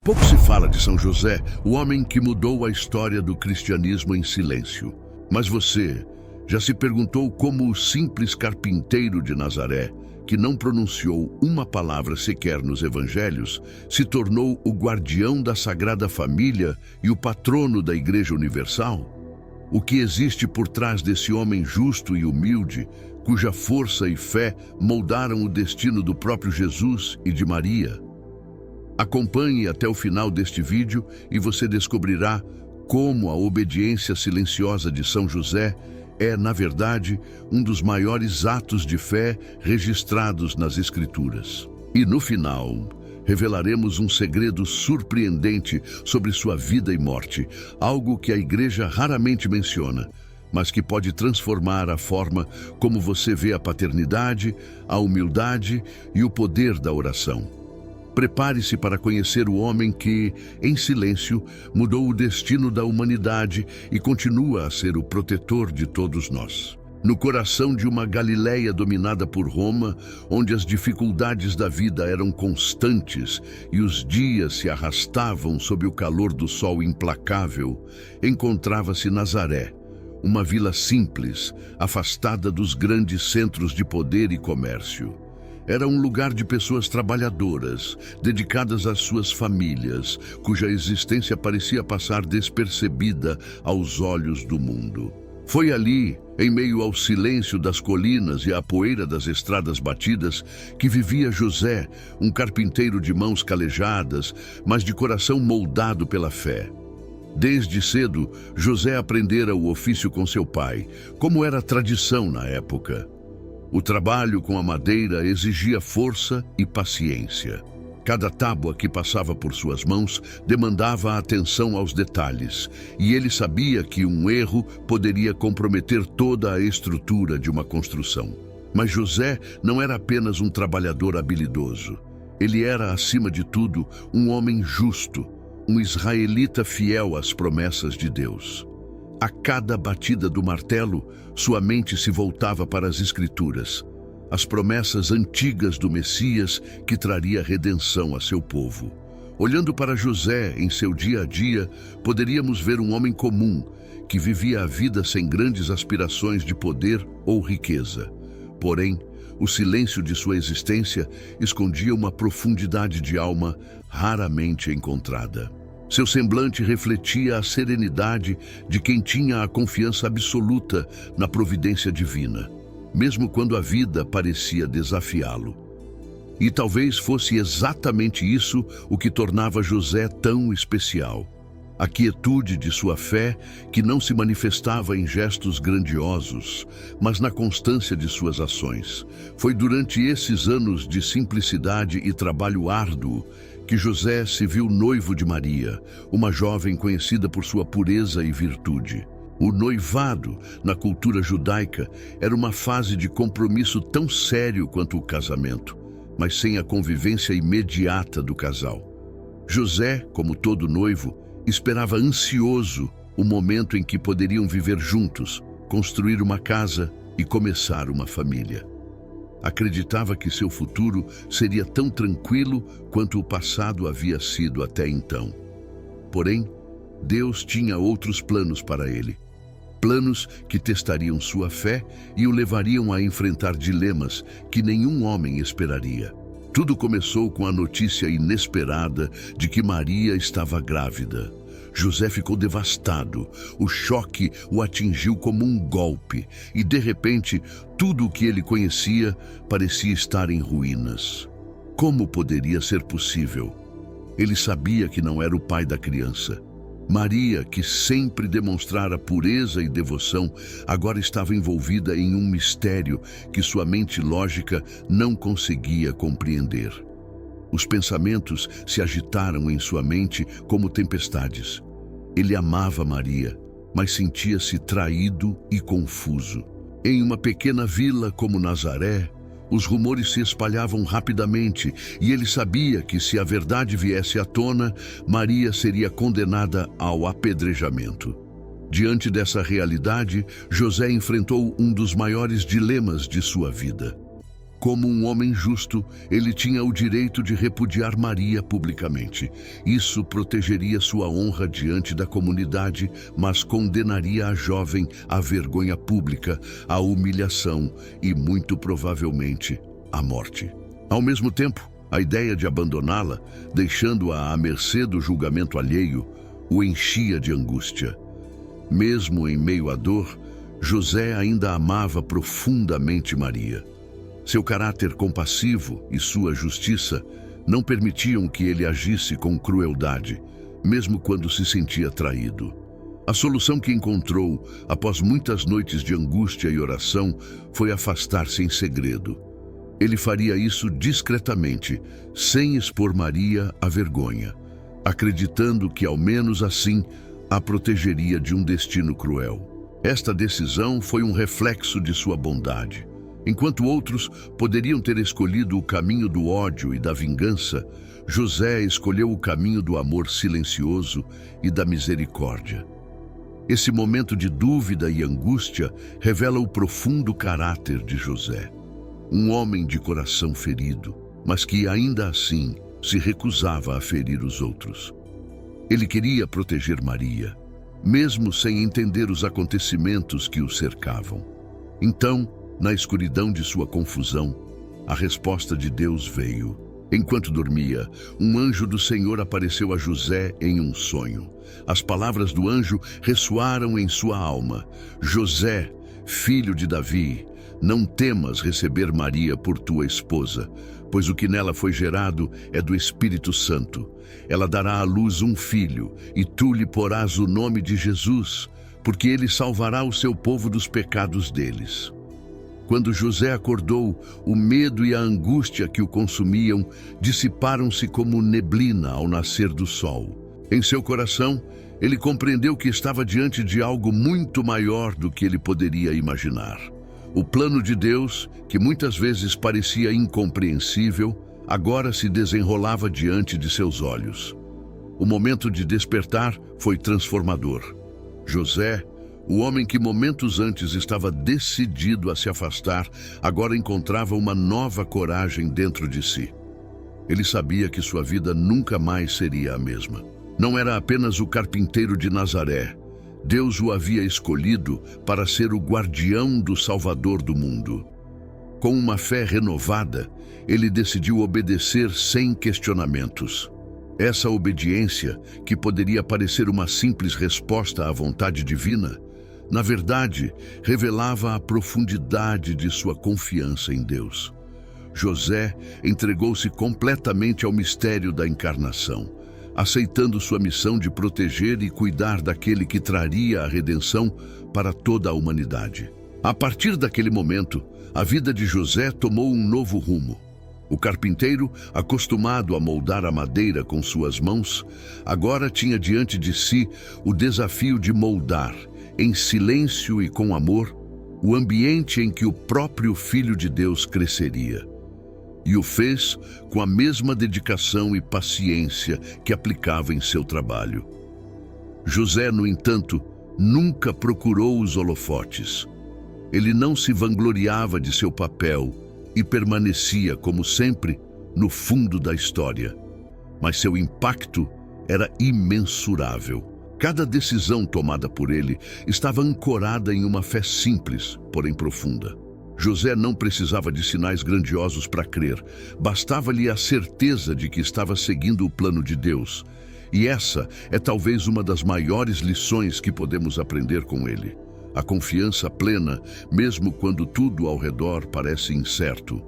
Pouco se fala de São José, o homem que mudou a história do cristianismo em silêncio. Mas você já se perguntou como o simples carpinteiro de Nazaré, que não pronunciou uma palavra sequer nos evangelhos, se tornou o guardião da Sagrada Família e o patrono da Igreja Universal? O que existe por trás desse homem justo e humilde, cuja força e fé moldaram o destino do próprio Jesus e de Maria? Acompanhe até o final deste vídeo e você descobrirá como a obediência silenciosa de São José é, na verdade, um dos maiores atos de fé registrados nas Escrituras. E no final, revelaremos um segredo surpreendente sobre sua vida e morte, algo que a Igreja raramente menciona, mas que pode transformar a forma como você vê a paternidade, a humildade e o poder da oração. Prepare-se para conhecer o homem que, em silêncio, mudou o destino da humanidade e continua a ser o protetor de todos nós. No coração de uma Galileia dominada por Roma, onde as dificuldades da vida eram constantes e os dias se arrastavam sob o calor do sol implacável, encontrava-se Nazaré, uma vila simples, afastada dos grandes centros de poder e comércio. Era um lugar de pessoas trabalhadoras, dedicadas às suas famílias, cuja existência parecia passar despercebida aos olhos do mundo. Foi ali, em meio ao silêncio das colinas e à poeira das estradas batidas, que vivia José, um carpinteiro de mãos calejadas, mas de coração moldado pela fé. Desde cedo, José aprendera o ofício com seu pai, como era tradição na época. O trabalho com a madeira exigia força e paciência. Cada tábua que passava por suas mãos demandava atenção aos detalhes, e ele sabia que um erro poderia comprometer toda a estrutura de uma construção. Mas José não era apenas um trabalhador habilidoso. Ele era, acima de tudo, um homem justo, um israelita fiel às promessas de Deus. A cada batida do martelo, sua mente se voltava para as Escrituras, as promessas antigas do Messias que traria redenção a seu povo. Olhando para José em seu dia a dia, poderíamos ver um homem comum, que vivia a vida sem grandes aspirações de poder ou riqueza. Porém, o silêncio de sua existência escondia uma profundidade de alma raramente encontrada. Seu semblante refletia a serenidade de quem tinha a confiança absoluta na providência divina, mesmo quando a vida parecia desafiá-lo. E talvez fosse exatamente isso o que tornava José tão especial. A quietude de sua fé, que não se manifestava em gestos grandiosos, mas na constância de suas ações. Foi durante esses anos de simplicidade e trabalho árduo que José se viu noivo de Maria, uma jovem conhecida por sua pureza e virtude. O noivado, na cultura judaica, era uma fase de compromisso tão sério quanto o casamento, mas sem a convivência imediata do casal. José, como todo noivo, esperava ansioso o momento em que poderiam viver juntos, construir uma casa e começar uma família. Acreditava que seu futuro seria tão tranquilo quanto o passado havia sido até então. Porém, Deus tinha outros planos para ele. Planos que testariam sua fé e o levariam a enfrentar dilemas que nenhum homem esperaria. Tudo começou com a notícia inesperada de que Maria estava grávida. José ficou devastado. O choque o atingiu como um golpe e, de repente, tudo o que ele conhecia parecia estar em ruínas. Como poderia ser possível? Ele sabia que não era o pai da criança. Maria, que sempre demonstrara pureza e devoção, agora estava envolvida em um mistério que sua mente lógica não conseguia compreender. Os pensamentos se agitaram em sua mente como tempestades. Ele amava Maria, mas sentia-se traído e confuso. Em uma pequena vila como Nazaré, os rumores se espalhavam rapidamente e ele sabia que, se a verdade viesse à tona, Maria seria condenada ao apedrejamento. Diante dessa realidade, José enfrentou um dos maiores dilemas de sua vida. Como um homem justo, ele tinha o direito de repudiar Maria publicamente. Isso protegeria sua honra diante da comunidade, mas condenaria a jovem à vergonha pública, à humilhação e, muito provavelmente, à morte. Ao mesmo tempo, a ideia de abandoná-la, deixando-a à mercê do julgamento alheio, o enchia de angústia. Mesmo em meio à dor, José ainda amava profundamente Maria. Seu caráter compassivo e sua justiça não permitiam que ele agisse com crueldade, mesmo quando se sentia traído. A solução que encontrou, após muitas noites de angústia e oração, foi afastar-se em segredo. Ele faria isso discretamente, sem expor Maria à vergonha, acreditando que, ao menos assim, a protegeria de um destino cruel. Esta decisão foi um reflexo de sua bondade. Enquanto outros poderiam ter escolhido o caminho do ódio e da vingança, José escolheu o caminho do amor silencioso e da misericórdia. Esse momento de dúvida e angústia revela o profundo caráter de José. Um homem de coração ferido, mas que ainda assim se recusava a ferir os outros. Ele queria proteger Maria, mesmo sem entender os acontecimentos que o cercavam. Então, na escuridão de sua confusão, a resposta de Deus veio. Enquanto dormia, um anjo do Senhor apareceu a José em um sonho. As palavras do anjo ressoaram em sua alma: José, filho de Davi, não temas receber Maria por tua esposa, pois o que nela foi gerado é do Espírito Santo. Ela dará à luz um filho, e tu lhe porás o nome de Jesus, porque ele salvará o seu povo dos pecados deles. Quando José acordou, o medo e a angústia que o consumiam dissiparam-se como neblina ao nascer do sol. Em seu coração, ele compreendeu que estava diante de algo muito maior do que ele poderia imaginar. O plano de Deus, que muitas vezes parecia incompreensível, agora se desenrolava diante de seus olhos. O momento de despertar foi transformador. José, o homem que momentos antes estava decidido a se afastar, agora encontrava uma nova coragem dentro de si. Ele sabia que sua vida nunca mais seria a mesma. Não era apenas o carpinteiro de Nazaré. Deus o havia escolhido para ser o guardião do Salvador do mundo. Com uma fé renovada, ele decidiu obedecer sem questionamentos. Essa obediência, que poderia parecer uma simples resposta à vontade divina, na verdade, revelava a profundidade de sua confiança em Deus. José entregou-se completamente ao mistério da encarnação, aceitando sua missão de proteger e cuidar daquele que traria a redenção para toda a humanidade. A partir daquele momento, a vida de José tomou um novo rumo. O carpinteiro, acostumado a moldar a madeira com suas mãos, agora tinha diante de si o desafio de moldar, em silêncio e com amor, o ambiente em que o próprio Filho de Deus cresceria. E o fez com a mesma dedicação e paciência que aplicava em seu trabalho. José, no entanto, nunca procurou os holofotes. Ele não se vangloriava de seu papel e permanecia, como sempre, no fundo da história. Mas seu impacto era imensurável. Cada decisão tomada por ele estava ancorada em uma fé simples, porém profunda. José não precisava de sinais grandiosos para crer, bastava-lhe a certeza de que estava seguindo o plano de Deus. E essa é talvez uma das maiores lições que podemos aprender com ele. A confiança plena, mesmo quando tudo ao redor parece incerto.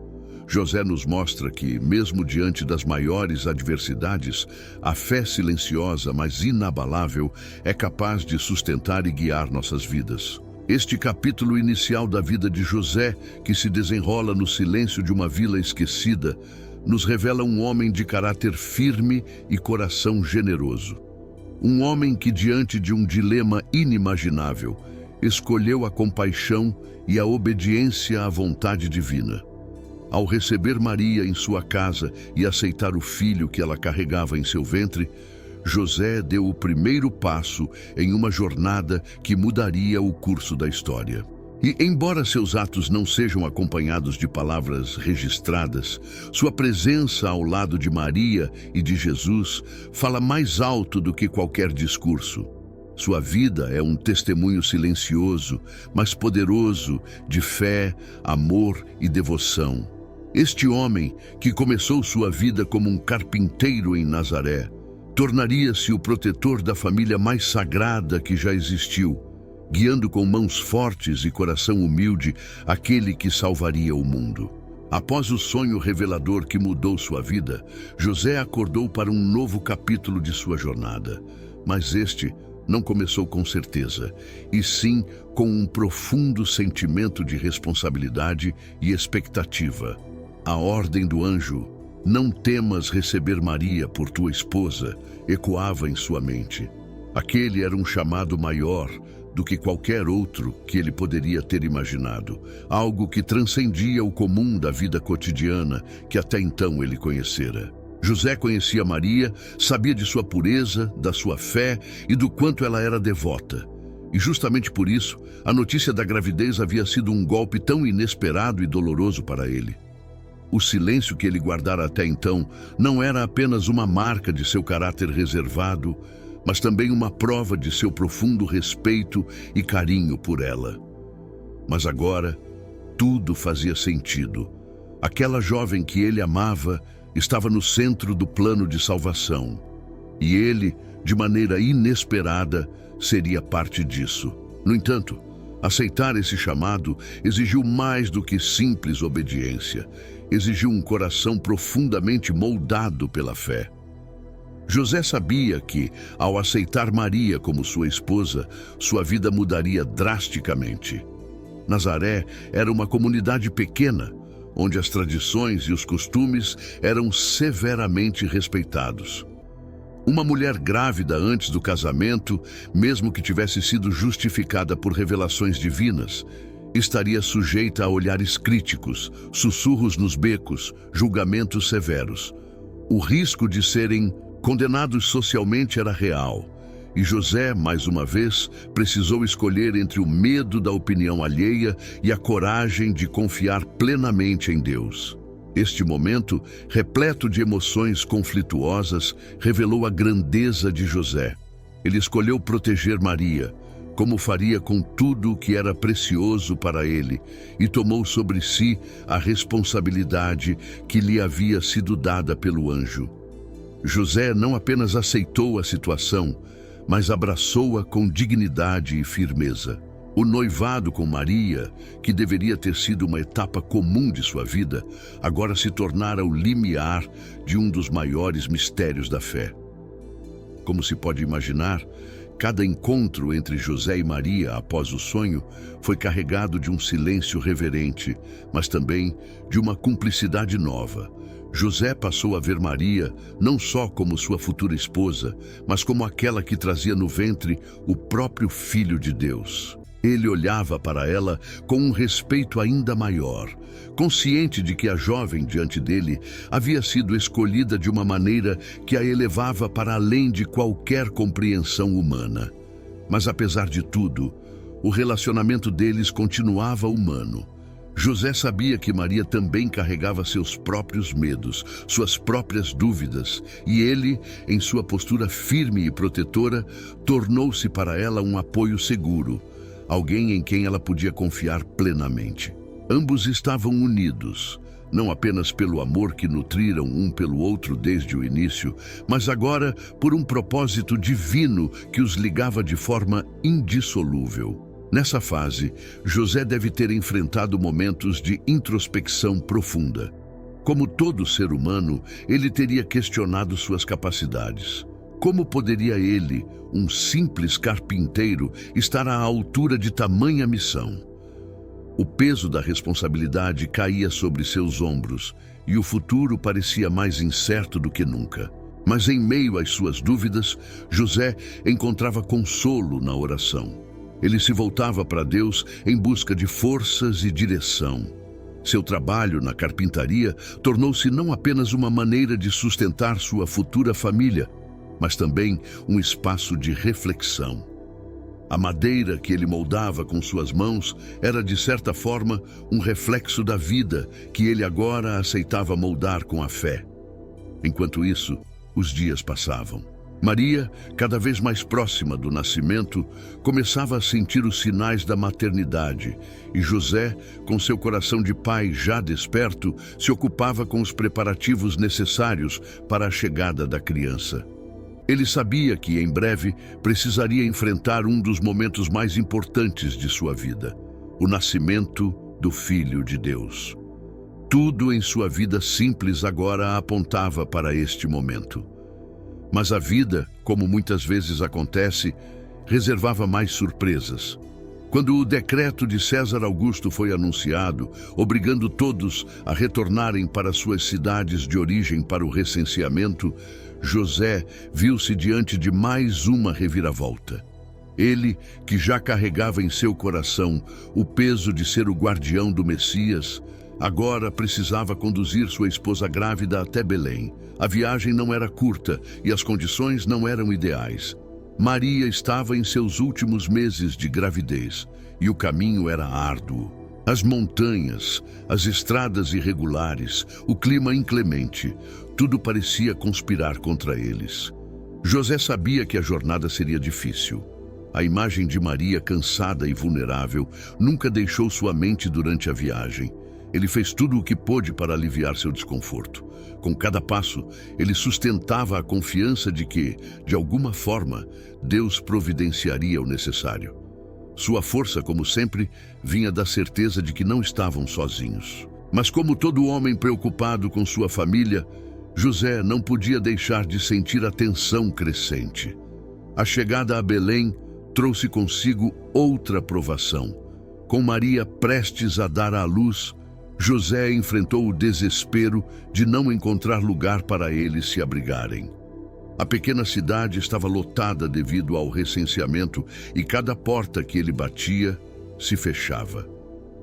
José nos mostra que, mesmo diante das maiores adversidades, a fé silenciosa, mas inabalável, é capaz de sustentar e guiar nossas vidas. Este capítulo inicial da vida de José, que se desenrola no silêncio de uma vila esquecida, nos revela um homem de caráter firme e coração generoso. Um homem que, diante de um dilema inimaginável, escolheu a compaixão e a obediência à vontade divina. Ao receber Maria em sua casa e aceitar o filho que ela carregava em seu ventre, José deu o primeiro passo em uma jornada que mudaria o curso da história. E, embora seus atos não sejam acompanhados de palavras registradas, sua presença ao lado de Maria e de Jesus fala mais alto do que qualquer discurso. Sua vida é um testemunho silencioso, mas poderoso, de fé, amor e devoção. Este homem, que começou sua vida como um carpinteiro em Nazaré, tornaria-se o protetor da família mais sagrada que já existiu, guiando com mãos fortes e coração humilde aquele que salvaria o mundo. Após o sonho revelador que mudou sua vida, José acordou para um novo capítulo de sua jornada. Mas este não começou com certeza, e sim com um profundo sentimento de responsabilidade e expectativa. A ordem do anjo, "Não temas receber Maria por tua esposa", ecoava em sua mente. Aquele era um chamado maior do que qualquer outro que ele poderia ter imaginado, algo que transcendia o comum da vida cotidiana que até então ele conhecera. José conhecia Maria, sabia de sua pureza, da sua fé e do quanto ela era devota. E justamente por isso, a notícia da gravidez havia sido um golpe tão inesperado e doloroso para ele. O silêncio que ele guardara até então não era apenas uma marca de seu caráter reservado, mas também uma prova de seu profundo respeito e carinho por ela. Mas agora, tudo fazia sentido. Aquela jovem que ele amava estava no centro do plano de salvação. E ele, de maneira inesperada, seria parte disso. No entanto, aceitar esse chamado exigiu mais do que simples obediência. Exigiu um coração profundamente moldado pela fé. José sabia que, ao aceitar Maria como sua esposa, sua vida mudaria drasticamente. Nazaré era uma comunidade pequena, onde as tradições e os costumes eram severamente respeitados. Uma mulher grávida antes do casamento, mesmo que tivesse sido justificada por revelações divinas, estaria sujeita a olhares críticos, sussurros nos becos, julgamentos severos. O risco de serem condenados socialmente era real, e José, mais uma vez, precisou escolher entre o medo da opinião alheia e a coragem de confiar plenamente em Deus. Este momento, repleto de emoções conflituosas, revelou a grandeza de José. Ele escolheu proteger Maria, como faria com tudo o que era precioso para ele, e tomou sobre si a responsabilidade que lhe havia sido dada pelo anjo. José não apenas aceitou a situação, mas abraçou-a com dignidade e firmeza. O noivado com Maria, que deveria ter sido uma etapa comum de sua vida, agora se tornara o limiar de um dos maiores mistérios da fé. Como se pode imaginar, cada encontro entre José e Maria após o sonho foi carregado de um silêncio reverente, mas também de uma cumplicidade nova. José passou a ver Maria não só como sua futura esposa, mas como aquela que trazia no ventre o próprio Filho de Deus. Ele olhava para ela com um respeito ainda maior, consciente de que a jovem diante dele havia sido escolhida de uma maneira que a elevava para além de qualquer compreensão humana. Mas apesar de tudo, o relacionamento deles continuava humano. José sabia que Maria também carregava seus próprios medos, suas próprias dúvidas, e ele, em sua postura firme e protetora, tornou-se para ela um apoio seguro, alguém em quem ela podia confiar plenamente. Ambos estavam unidos, não apenas pelo amor que nutriram um pelo outro desde o início, mas agora por um propósito divino que os ligava de forma indissolúvel. Nessa fase, José deve ter enfrentado momentos de introspecção profunda. Como todo ser humano, ele teria questionado suas capacidades. Como poderia ele, um simples carpinteiro, estar à altura de tamanha missão? O peso da responsabilidade caía sobre seus ombros e o futuro parecia mais incerto do que nunca. Mas em meio às suas dúvidas, José encontrava consolo na oração. Ele se voltava para Deus em busca de forças e direção. Seu trabalho na carpintaria tornou-se não apenas uma maneira de sustentar sua futura família, mas também um espaço de reflexão. A madeira que ele moldava com suas mãos era, de certa forma, um reflexo da vida que ele agora aceitava moldar com a fé. Enquanto isso, os dias passavam. Maria, cada vez mais próxima do nascimento, começava a sentir os sinais da maternidade, e José, com seu coração de pai já desperto, se ocupava com os preparativos necessários para a chegada da criança. Ele sabia que, em breve, precisaria enfrentar um dos momentos mais importantes de sua vida, o nascimento do Filho de Deus. Tudo em sua vida simples agora apontava para este momento. Mas a vida, como muitas vezes acontece, reservava mais surpresas. Quando o decreto de César Augusto foi anunciado, obrigando todos a retornarem para suas cidades de origem para o recenseamento, José viu-se diante de mais uma reviravolta. Ele, que já carregava em seu coração o peso de ser o guardião do Messias, agora precisava conduzir sua esposa grávida até Belém. A viagem não era curta e as condições não eram ideais. Maria estava em seus últimos meses de gravidez e o caminho era árduo. As montanhas, as estradas irregulares, o clima inclemente, tudo parecia conspirar contra eles. José sabia que a jornada seria difícil. A imagem de Maria, cansada e vulnerável, nunca deixou sua mente durante a viagem. Ele fez tudo o que pôde para aliviar seu desconforto. Com cada passo, ele sustentava a confiança de que, de alguma forma, Deus providenciaria o necessário. Sua força, como sempre, vinha da certeza de que não estavam sozinhos. Mas como todo homem preocupado com sua família, José não podia deixar de sentir a tensão crescente. A chegada a Belém trouxe consigo outra provação. Com Maria prestes a dar à luz, José enfrentou o desespero de não encontrar lugar para eles se abrigarem. A pequena cidade estava lotada devido ao recenseamento e cada porta que ele batia se fechava.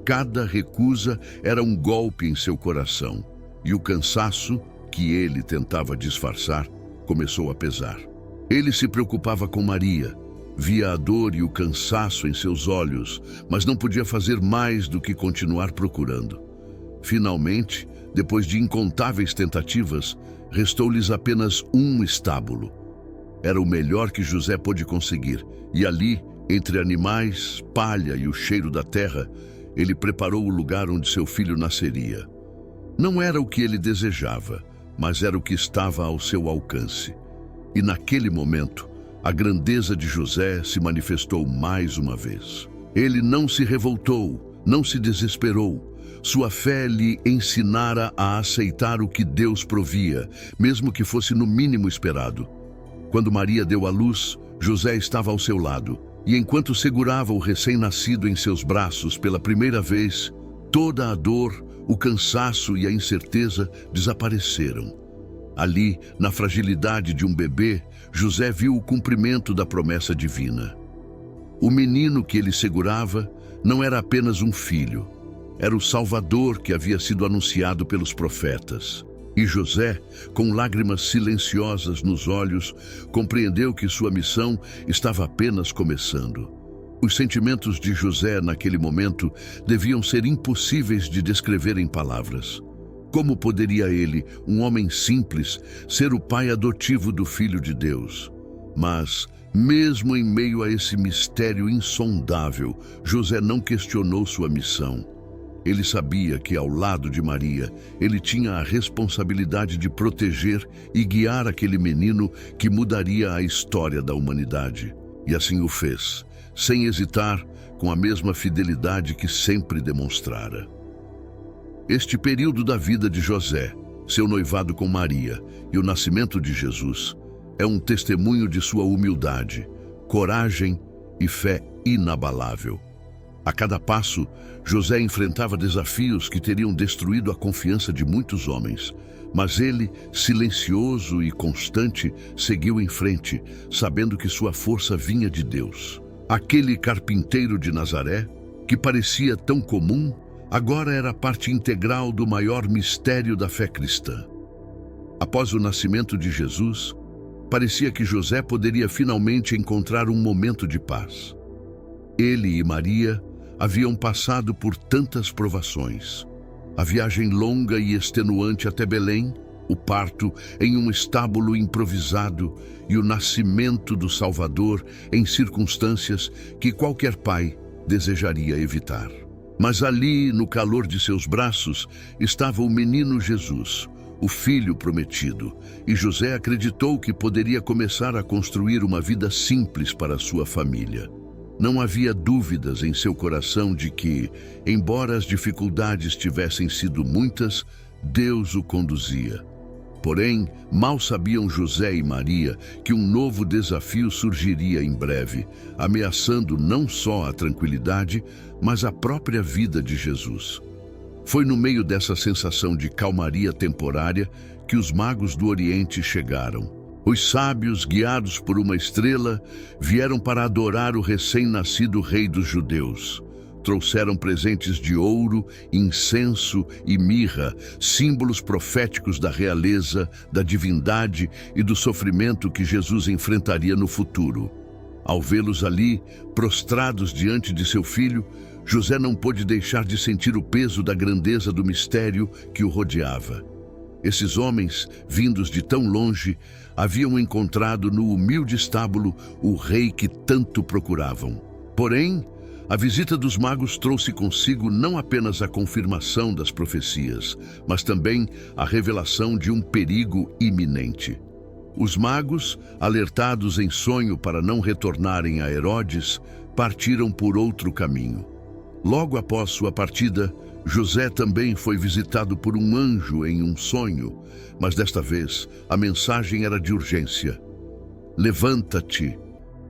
Cada recusa era um golpe em seu coração e o cansaço, que ele tentava disfarçar, começou a pesar. Ele se preocupava com Maria, via a dor e o cansaço em seus olhos, mas não podia fazer mais do que continuar procurando. Finalmente, depois de incontáveis tentativas, restou-lhes apenas um estábulo. Era o melhor que José pôde conseguir, e ali, entre animais, palha e o cheiro da terra, ele preparou o lugar onde seu filho nasceria. Não era o que ele desejava, mas era o que estava ao seu alcance. E naquele momento, a grandeza de José se manifestou mais uma vez. Ele não se revoltou, não se desesperou. Sua fé lhe ensinara a aceitar o que Deus provia, mesmo que fosse no mínimo esperado. Quando Maria deu à luz, José estava ao seu lado, e enquanto segurava o recém-nascido em seus braços pela primeira vez, toda a dor, o cansaço e a incerteza desapareceram. Ali, na fragilidade de um bebê, José viu o cumprimento da promessa divina. O menino que ele segurava não era apenas um filho, era o Salvador que havia sido anunciado pelos profetas. E José, com lágrimas silenciosas nos olhos, compreendeu que sua missão estava apenas começando. Os sentimentos de José naquele momento deviam ser impossíveis de descrever em palavras. Como poderia ele, um homem simples, ser o pai adotivo do Filho de Deus? Mas, mesmo em meio a esse mistério insondável, José não questionou sua missão. Ele sabia que, ao lado de Maria, ele tinha a responsabilidade de proteger e guiar aquele menino que mudaria a história da humanidade. E assim o fez, sem hesitar, com a mesma fidelidade que sempre demonstrara. Este período da vida de José, seu noivado com Maria e o nascimento de Jesus, é um testemunho de sua humildade, coragem e fé inabalável. A cada passo, José enfrentava desafios que teriam destruído a confiança de muitos homens, mas ele, silencioso e constante, seguiu em frente, sabendo que sua força vinha de Deus. Aquele carpinteiro de Nazaré, que parecia tão comum, agora era parte integral do maior mistério da fé cristã. Após o nascimento de Jesus, parecia que José poderia finalmente encontrar um momento de paz. Ele e Maria haviam passado por tantas provações. A viagem longa e extenuante até Belém, o parto em um estábulo improvisado e o nascimento do Salvador em circunstâncias que qualquer pai desejaria evitar. Mas ali, no calor de seus braços, estava o menino Jesus, o filho prometido, e José acreditou que poderia começar a construir uma vida simples para sua família. Não havia dúvidas em seu coração de que, embora as dificuldades tivessem sido muitas, Deus o conduzia. Porém, mal sabiam José e Maria que um novo desafio surgiria em breve, ameaçando não só a tranquilidade, mas a própria vida de Jesus. Foi no meio dessa sensação de calmaria temporária que os magos do Oriente chegaram. Os sábios, guiados por uma estrela, vieram para adorar o recém-nascido rei dos judeus. Trouxeram presentes de ouro, incenso e mirra, símbolos proféticos da realeza, da divindade e do sofrimento que Jesus enfrentaria no futuro. Ao vê-los ali, prostrados diante de seu filho, José não pôde deixar de sentir o peso da grandeza do mistério que o rodeava. Esses homens, vindos de tão longe, haviam encontrado no humilde estábulo o rei que tanto procuravam. Porém, a visita dos magos trouxe consigo não apenas a confirmação das profecias, mas também a revelação de um perigo iminente. Os magos, alertados em sonho para não retornarem a Herodes, partiram por outro caminho. Logo após sua partida, José também foi visitado por um anjo em um sonho, mas desta vez a mensagem era de urgência. Levanta-te,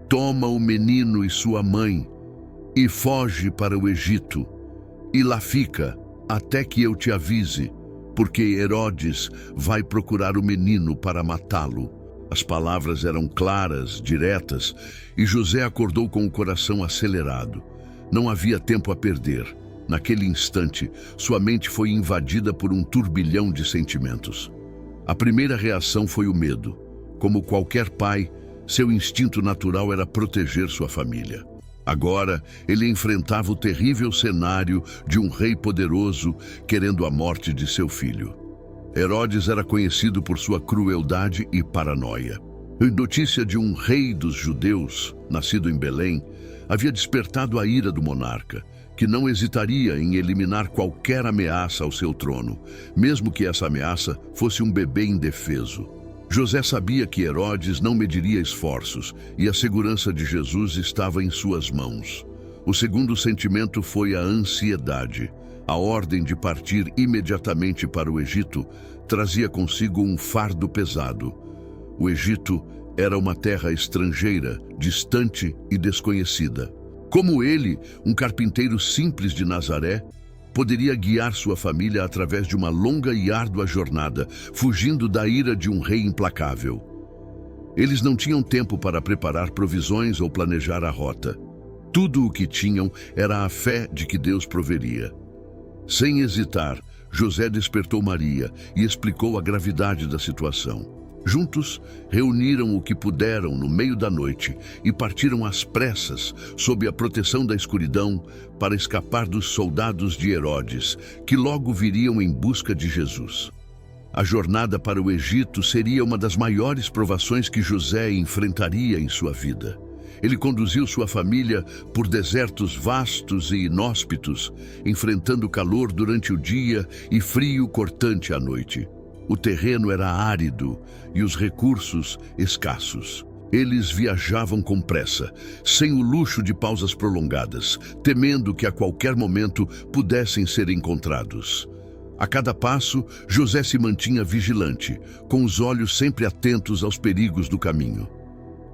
toma o menino e sua mãe e foge para o Egito, e lá fica até que eu te avise, porque Herodes vai procurar o menino para matá-lo. As palavras eram claras, diretas, e José acordou com o coração acelerado. Não havia tempo a perder. Naquele instante, sua mente foi invadida por um turbilhão de sentimentos. A primeira reação foi o medo. Como qualquer pai, seu instinto natural era proteger sua família. Agora, ele enfrentava o terrível cenário de um rei poderoso querendo a morte de seu filho. Herodes era conhecido por sua crueldade e paranoia. A notícia de um rei dos judeus, nascido em Belém, havia despertado a ira do monarca, que não hesitaria em eliminar qualquer ameaça ao seu trono, mesmo que essa ameaça fosse um bebê indefeso. José sabia que Herodes não mediria esforços e a segurança de Jesus estava em suas mãos. O segundo sentimento foi a ansiedade. A ordem de partir imediatamente para o Egito trazia consigo um fardo pesado. O Egito era uma terra estrangeira, distante e desconhecida. Como ele, um carpinteiro simples de Nazaré, poderia guiar sua família através de uma longa e árdua jornada, fugindo da ira de um rei implacável. Eles não tinham tempo para preparar provisões ou planejar a rota. Tudo o que tinham era a fé de que Deus proveria. Sem hesitar, José despertou Maria e explicou a gravidade da situação. Juntos, reuniram o que puderam no meio da noite e partiram às pressas, sob a proteção da escuridão, para escapar dos soldados de Herodes, que logo viriam em busca de Jesus. A jornada para o Egito seria uma das maiores provações que José enfrentaria em sua vida. Ele conduziu sua família por desertos vastos e inóspitos, enfrentando calor durante o dia e frio cortante à noite. O terreno era árido e os recursos escassos. Eles viajavam com pressa, sem o luxo de pausas prolongadas, temendo que a qualquer momento pudessem ser encontrados. A cada passo, José se mantinha vigilante, com os olhos sempre atentos aos perigos do caminho.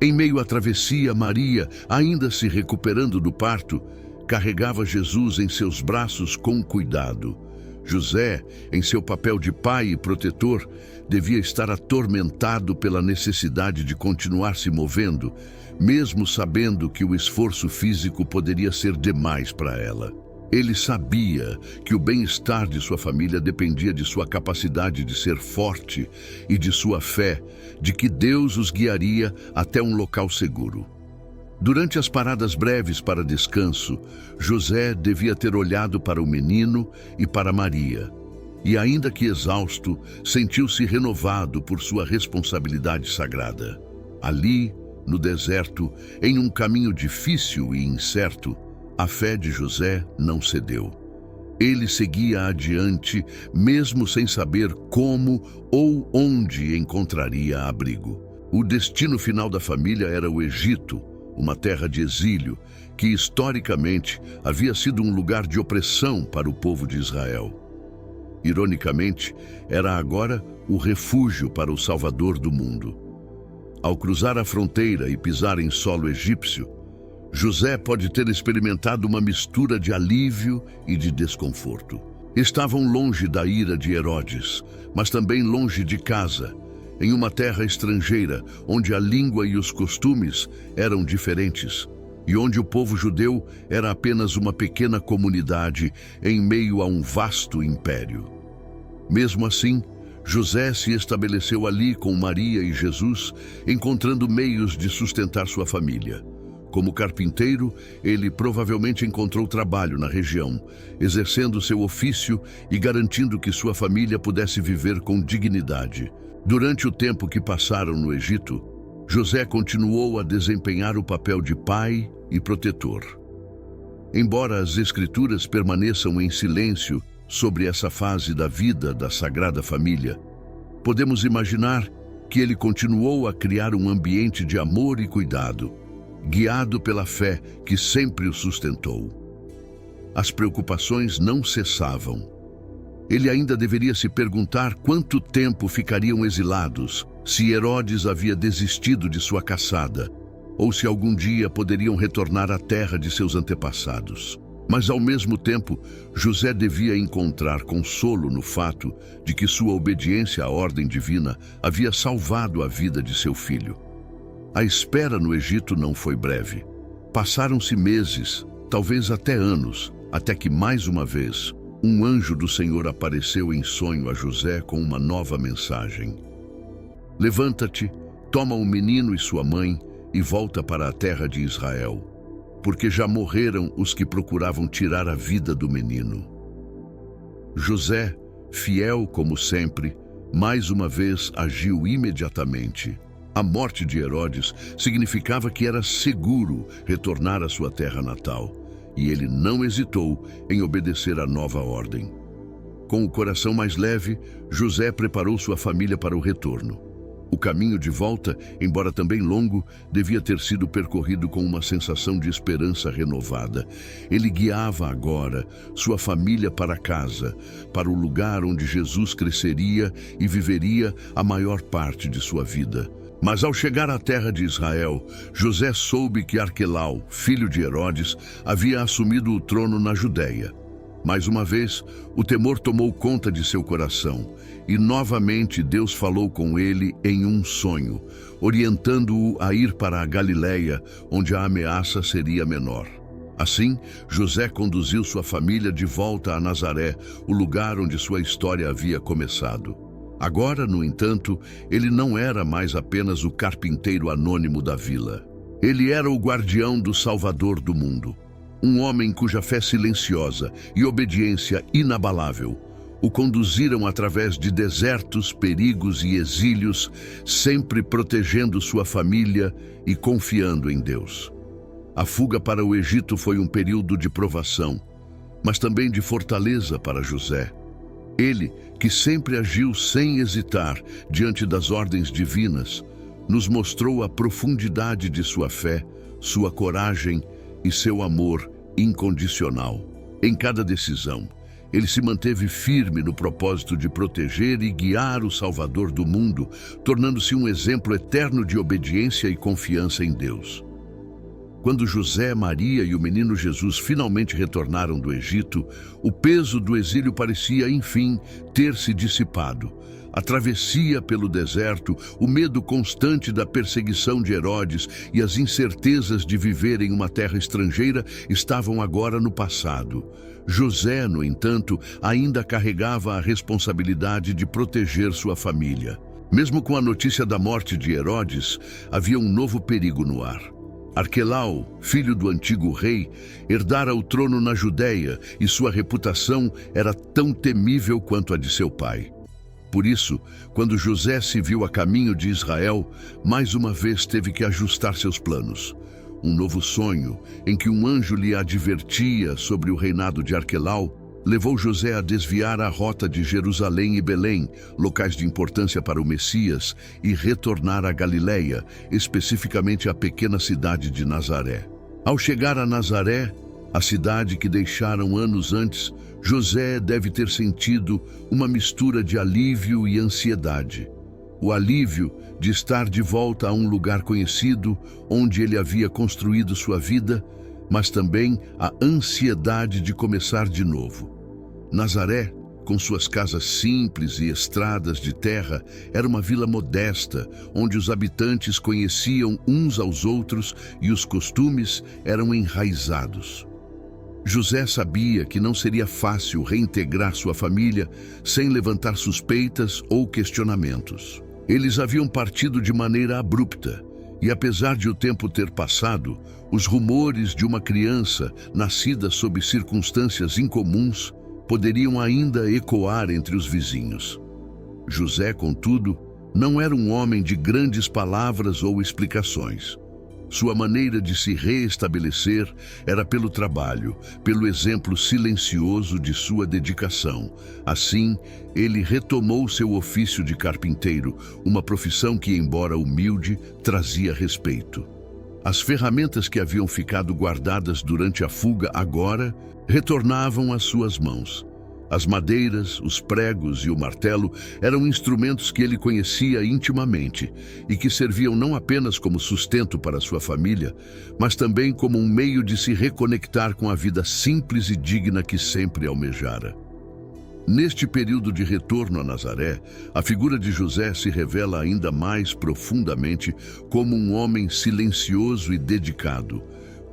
Em meio à travessia, Maria, ainda se recuperando do parto, carregava Jesus em seus braços com cuidado. José, em seu papel de pai e protetor, devia estar atormentado pela necessidade de continuar se movendo, mesmo sabendo que o esforço físico poderia ser demais para ela. Ele sabia que o bem-estar de sua família dependia de sua capacidade de ser forte e de sua fé, de que Deus os guiaria até um local seguro. Durante as paradas breves para descanso, José devia ter olhado para o menino e para Maria. E ainda que exausto, sentiu-se renovado por sua responsabilidade sagrada. Ali, no deserto, em um caminho difícil e incerto, a fé de José não cedeu. Ele seguia adiante, mesmo sem saber como ou onde encontraria abrigo. O destino final da família era o Egito, uma terra de exílio, que historicamente havia sido um lugar de opressão para o povo de Israel. Ironicamente, era agora o refúgio para o Salvador do mundo. Ao cruzar a fronteira e pisar em solo egípcio, José pode ter experimentado uma mistura de alívio e de desconforto. Estavam longe da ira de Herodes, mas também longe de casa, em uma terra estrangeira, onde a língua e os costumes eram diferentes, e onde o povo judeu era apenas uma pequena comunidade em meio a um vasto império. Mesmo assim, José se estabeleceu ali com Maria e Jesus, encontrando meios de sustentar sua família. Como carpinteiro, ele provavelmente encontrou trabalho na região, exercendo seu ofício e garantindo que sua família pudesse viver com dignidade. Durante o tempo que passaram no Egito, José continuou a desempenhar o papel de pai e protetor. Embora as Escrituras permaneçam em silêncio sobre essa fase da vida da Sagrada Família, podemos imaginar que ele continuou a criar um ambiente de amor e cuidado, guiado pela fé que sempre o sustentou. As preocupações não cessavam. Ele ainda deveria se perguntar quanto tempo ficariam exilados, se Herodes havia desistido de sua caçada, ou se algum dia poderiam retornar à terra de seus antepassados. Mas, ao mesmo tempo, José devia encontrar consolo no fato de que sua obediência à ordem divina havia salvado a vida de seu filho. A espera no Egito não foi breve. Passaram-se meses, talvez até anos, até que, mais uma vez, um anjo do Senhor apareceu em sonho a José com uma nova mensagem. Levanta-te, toma o menino e sua mãe e volta para a terra de Israel, porque já morreram os que procuravam tirar a vida do menino. José, fiel como sempre, mais uma vez agiu imediatamente. A morte de Herodes significava que era seguro retornar à sua terra natal, e ele não hesitou em obedecer à nova ordem. Com o coração mais leve, José preparou sua família para o retorno. O caminho de volta, embora também longo, devia ter sido percorrido com uma sensação de esperança renovada. Ele guiava agora sua família para casa, para o lugar onde Jesus cresceria e viveria a maior parte de sua vida. Mas ao chegar à terra de Israel, José soube que Arquelau, filho de Herodes, havia assumido o trono na Judéia. Mais uma vez, o temor tomou conta de seu coração, e novamente Deus falou com ele em um sonho, orientando-o a ir para a Galiléia, onde a ameaça seria menor. Assim, José conduziu sua família de volta a Nazaré, o lugar onde sua história havia começado. Agora, no entanto, ele não era mais apenas o carpinteiro anônimo da vila. Ele era o guardião do Salvador do mundo. Um homem cuja fé silenciosa e obediência inabalável o conduziram através de desertos, perigos e exílios, sempre protegendo sua família e confiando em Deus. A fuga para o Egito foi um período de provação, mas também de fortaleza para José. Ele, que sempre agiu sem hesitar diante das ordens divinas, nos mostrou a profundidade de sua fé, sua coragem e seu amor incondicional. Em cada decisão, ele se manteve firme no propósito de proteger e guiar o Salvador do mundo, tornando-se um exemplo eterno de obediência e confiança em Deus. Quando José, Maria e o menino Jesus finalmente retornaram do Egito, o peso do exílio parecia, enfim, ter se dissipado. A travessia pelo deserto, o medo constante da perseguição de Herodes e as incertezas de viver em uma terra estrangeira estavam agora no passado. José, no entanto, ainda carregava a responsabilidade de proteger sua família. Mesmo com a notícia da morte de Herodes, havia um novo perigo no ar. Arquelau, filho do antigo rei, herdara o trono na Judéia e sua reputação era tão temível quanto a de seu pai. Por isso, quando José se viu a caminho de Israel, mais uma vez teve que ajustar seus planos. Um novo sonho, em que um anjo lhe advertia sobre o reinado de Arquelau, levou José a desviar a rota de Jerusalém e Belém, locais de importância para o Messias, e retornar à Galiléia, especificamente à pequena cidade de Nazaré. Ao chegar a Nazaré, a cidade que deixaram anos antes, José deve ter sentido uma mistura de alívio e ansiedade. O alívio de estar de volta a um lugar conhecido, onde ele havia construído sua vida, mas também a ansiedade de começar de novo. Nazaré, com suas casas simples e estradas de terra, era uma vila modesta, onde os habitantes conheciam uns aos outros e os costumes eram enraizados. José sabia que não seria fácil reintegrar sua família sem levantar suspeitas ou questionamentos. Eles haviam partido de maneira abrupta, e apesar de o tempo ter passado, os rumores de uma criança nascida sob circunstâncias incomuns poderiam ainda ecoar entre os vizinhos. José, contudo, não era um homem de grandes palavras ou explicações. Sua maneira de se reestabelecer era pelo trabalho, pelo exemplo silencioso de sua dedicação. Assim, ele retomou seu ofício de carpinteiro, uma profissão que, embora humilde, trazia respeito. As ferramentas que haviam ficado guardadas durante a fuga agora retornavam às suas mãos. As madeiras, os pregos e o martelo eram instrumentos que ele conhecia intimamente e que serviam não apenas como sustento para sua família, mas também como um meio de se reconectar com a vida simples e digna que sempre almejara. Neste período de retorno a Nazaré, a figura de José se revela ainda mais profundamente como um homem silencioso e dedicado,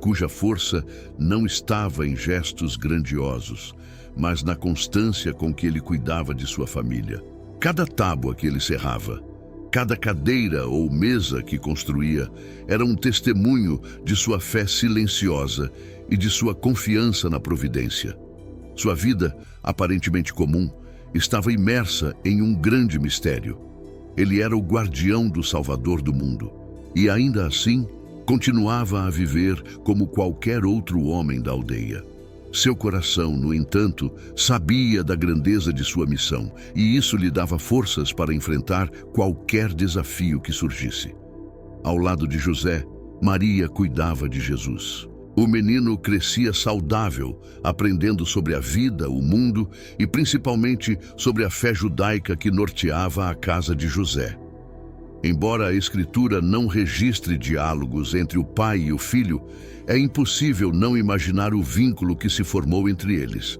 cuja força não estava em gestos grandiosos, mas na constância com que ele cuidava de sua família. Cada tábua que ele serrava, cada cadeira ou mesa que construía, era um testemunho de sua fé silenciosa e de sua confiança na providência. Sua vida, aparentemente comum, estava imersa em um grande mistério. Ele era o guardião do Salvador do mundo, e ainda assim, continuava a viver como qualquer outro homem da aldeia. Seu coração, no entanto, sabia da grandeza de sua missão, e isso lhe dava forças para enfrentar qualquer desafio que surgisse. Ao lado de José, Maria cuidava de Jesus. O menino crescia saudável, aprendendo sobre a vida, o mundo e principalmente sobre a fé judaica que norteava a casa de José. Embora a Escritura não registre diálogos entre o pai e o filho, é impossível não imaginar o vínculo que se formou entre eles.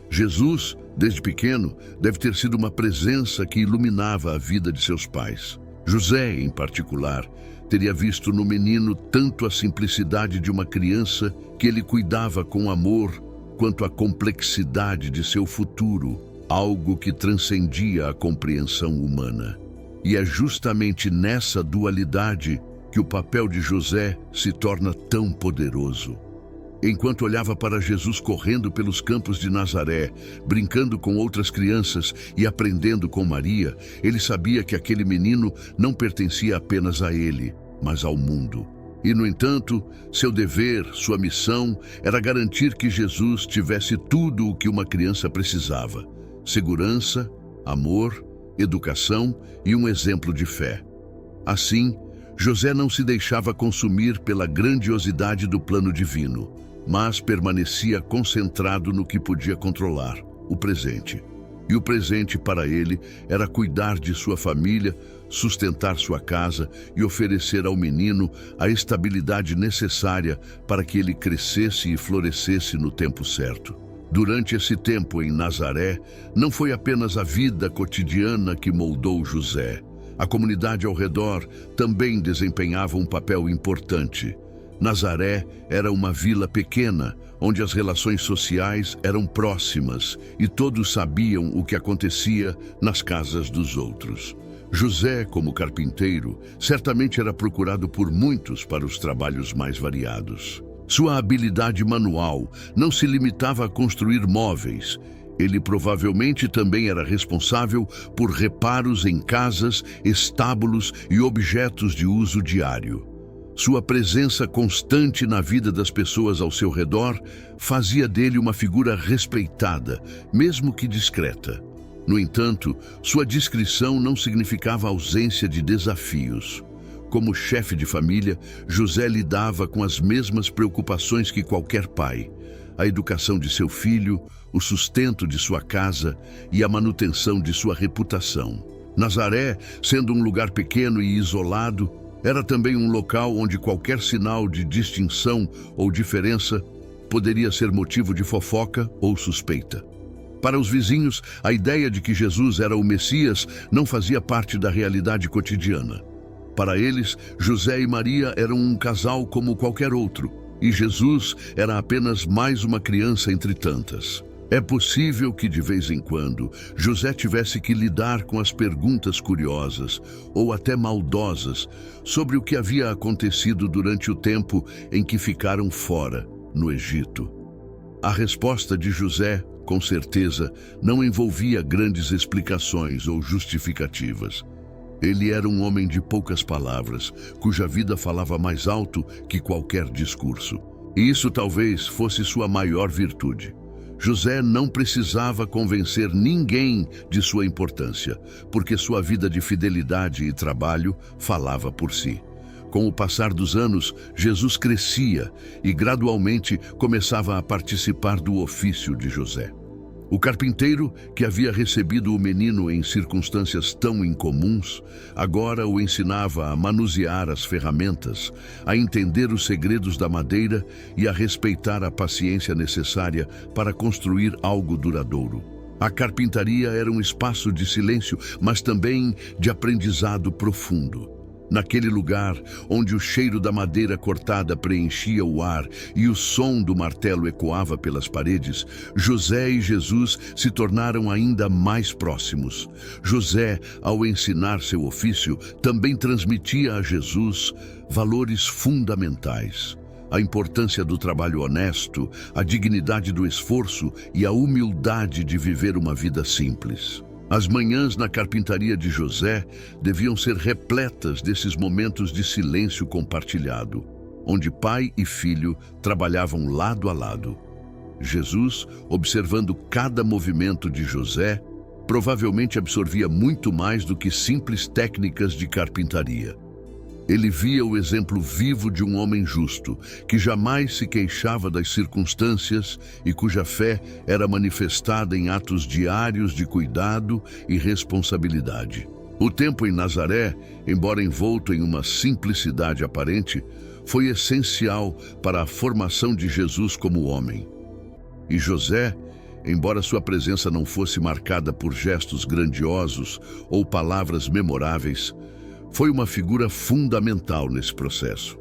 Jesus, desde pequeno, deve ter sido uma presença que iluminava a vida de seus pais. José, em particular, teria visto no menino tanto a simplicidade de uma criança que ele cuidava com amor, quanto a complexidade de seu futuro, algo que transcendia a compreensão humana. E é justamente nessa dualidade que o papel de José se torna tão poderoso. Enquanto olhava para Jesus correndo pelos campos de Nazaré, brincando com outras crianças e aprendendo com Maria, ele sabia que aquele menino não pertencia apenas a ele, mas ao mundo. E, no entanto, seu dever, sua missão, era garantir que Jesus tivesse tudo o que uma criança precisava: segurança, amor, educação e um exemplo de fé. Assim, José não se deixava consumir pela grandiosidade do plano divino, mas permanecia concentrado no que podia controlar, o presente. E o presente para ele era cuidar de sua família, sustentar sua casa e oferecer ao menino a estabilidade necessária para que ele crescesse e florescesse no tempo certo. Durante esse tempo em Nazaré, não foi apenas a vida cotidiana que moldou José. A comunidade ao redor também desempenhava um papel importante. Nazaré era uma vila pequena, onde as relações sociais eram próximas e todos sabiam o que acontecia nas casas dos outros. José, como carpinteiro, certamente era procurado por muitos para os trabalhos mais variados. Sua habilidade manual não se limitava a construir móveis. Ele provavelmente também era responsável por reparos em casas, estábulos e objetos de uso diário. Sua presença constante na vida das pessoas ao seu redor fazia dele uma figura respeitada, mesmo que discreta. No entanto, sua discrição não significava ausência de desafios. Como chefe de família, José lidava com as mesmas preocupações que qualquer pai: a educação de seu filho, o sustento de sua casa e a manutenção de sua reputação. Nazaré, sendo um lugar pequeno e isolado, era também um local onde qualquer sinal de distinção ou diferença poderia ser motivo de fofoca ou suspeita. Para os vizinhos, a ideia de que Jesus era o Messias não fazia parte da realidade cotidiana. Para eles, José e Maria eram um casal como qualquer outro, e Jesus era apenas mais uma criança entre tantas. É possível que, de vez em quando, José tivesse que lidar com as perguntas curiosas ou até maldosas sobre o que havia acontecido durante o tempo em que ficaram fora, no Egito. A resposta de José, com certeza, não envolvia grandes explicações ou justificativas. Ele era um homem de poucas palavras, cuja vida falava mais alto que qualquer discurso. E isso talvez fosse sua maior virtude. José não precisava convencer ninguém de sua importância, porque sua vida de fidelidade e trabalho falava por si. Com o passar dos anos, Jesus crescia e gradualmente começava a participar do ofício de José. O carpinteiro, que havia recebido o menino em circunstâncias tão incomuns, agora o ensinava a manusear as ferramentas, a entender os segredos da madeira e a respeitar a paciência necessária para construir algo duradouro. A carpintaria era um espaço de silêncio, mas também de aprendizado profundo. Naquele lugar, onde o cheiro da madeira cortada preenchia o ar e o som do martelo ecoava pelas paredes, José e Jesus se tornaram ainda mais próximos. José, ao ensinar seu ofício, também transmitia a Jesus valores fundamentais: a importância do trabalho honesto, a dignidade do esforço e a humildade de viver uma vida simples. As manhãs na carpintaria de José deviam ser repletas desses momentos de silêncio compartilhado, onde pai e filho trabalhavam lado a lado. Jesus, observando cada movimento de José, provavelmente absorvia muito mais do que simples técnicas de carpintaria. Ele via o exemplo vivo de um homem justo, que jamais se queixava das circunstâncias e cuja fé era manifestada em atos diários de cuidado e responsabilidade. O tempo em Nazaré, embora envolto em uma simplicidade aparente, foi essencial para a formação de Jesus como homem. E José, embora sua presença não fosse marcada por gestos grandiosos ou palavras memoráveis, foi uma figura fundamental nesse processo.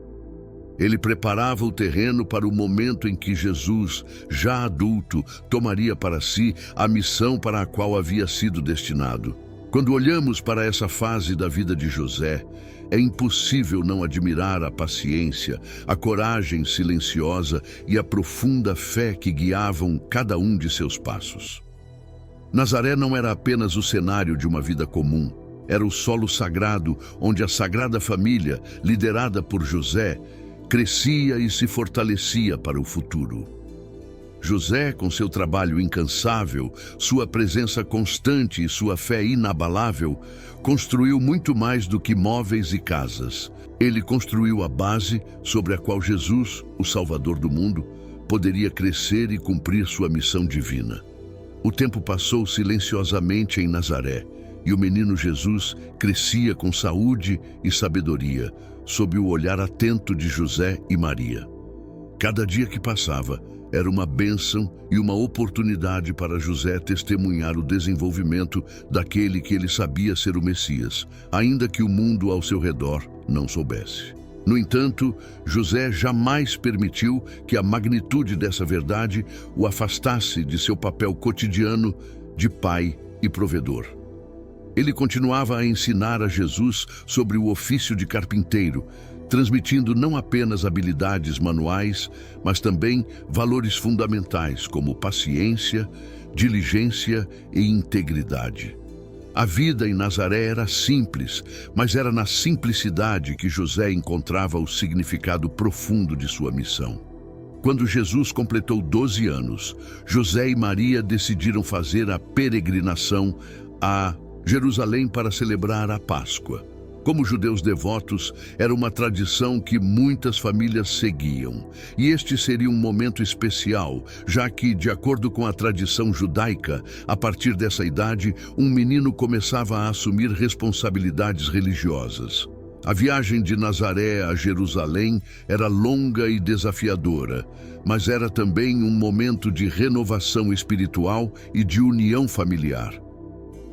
Ele preparava o terreno para o momento em que Jesus, já adulto, tomaria para si a missão para a qual havia sido destinado. Quando olhamos para essa fase da vida de José, é impossível não admirar a paciência, a coragem silenciosa e a profunda fé que guiavam cada um de seus passos. Nazaré não era apenas o cenário de uma vida comum. Era o solo sagrado onde a Sagrada Família, liderada por José, crescia e se fortalecia para o futuro. José, com seu trabalho incansável, sua presença constante e sua fé inabalável, construiu muito mais do que móveis e casas. Ele construiu a base sobre a qual Jesus, o Salvador do mundo, poderia crescer e cumprir sua missão divina. O tempo passou silenciosamente em Nazaré, e o menino Jesus crescia com saúde e sabedoria, sob o olhar atento de José e Maria. Cada dia que passava era uma bênção e uma oportunidade para José testemunhar o desenvolvimento daquele que ele sabia ser o Messias, ainda que o mundo ao seu redor não soubesse. No entanto, José jamais permitiu que a magnitude dessa verdade o afastasse de seu papel cotidiano de pai e provedor. Ele continuava a ensinar a Jesus sobre o ofício de carpinteiro, transmitindo não apenas habilidades manuais, mas também valores fundamentais como paciência, diligência e integridade. A vida em Nazaré era simples, mas era na simplicidade que José encontrava o significado profundo de sua missão. Quando Jesus completou 12 anos, José e Maria decidiram fazer a peregrinação a Jerusalém para celebrar a Páscoa. Como judeus devotos, era uma tradição que muitas famílias seguiam. E este seria um momento especial, já que, de acordo com a tradição judaica, a partir dessa idade, um menino começava a assumir responsabilidades religiosas. A viagem de Nazaré a Jerusalém era longa e desafiadora, mas era também um momento de renovação espiritual e de união familiar.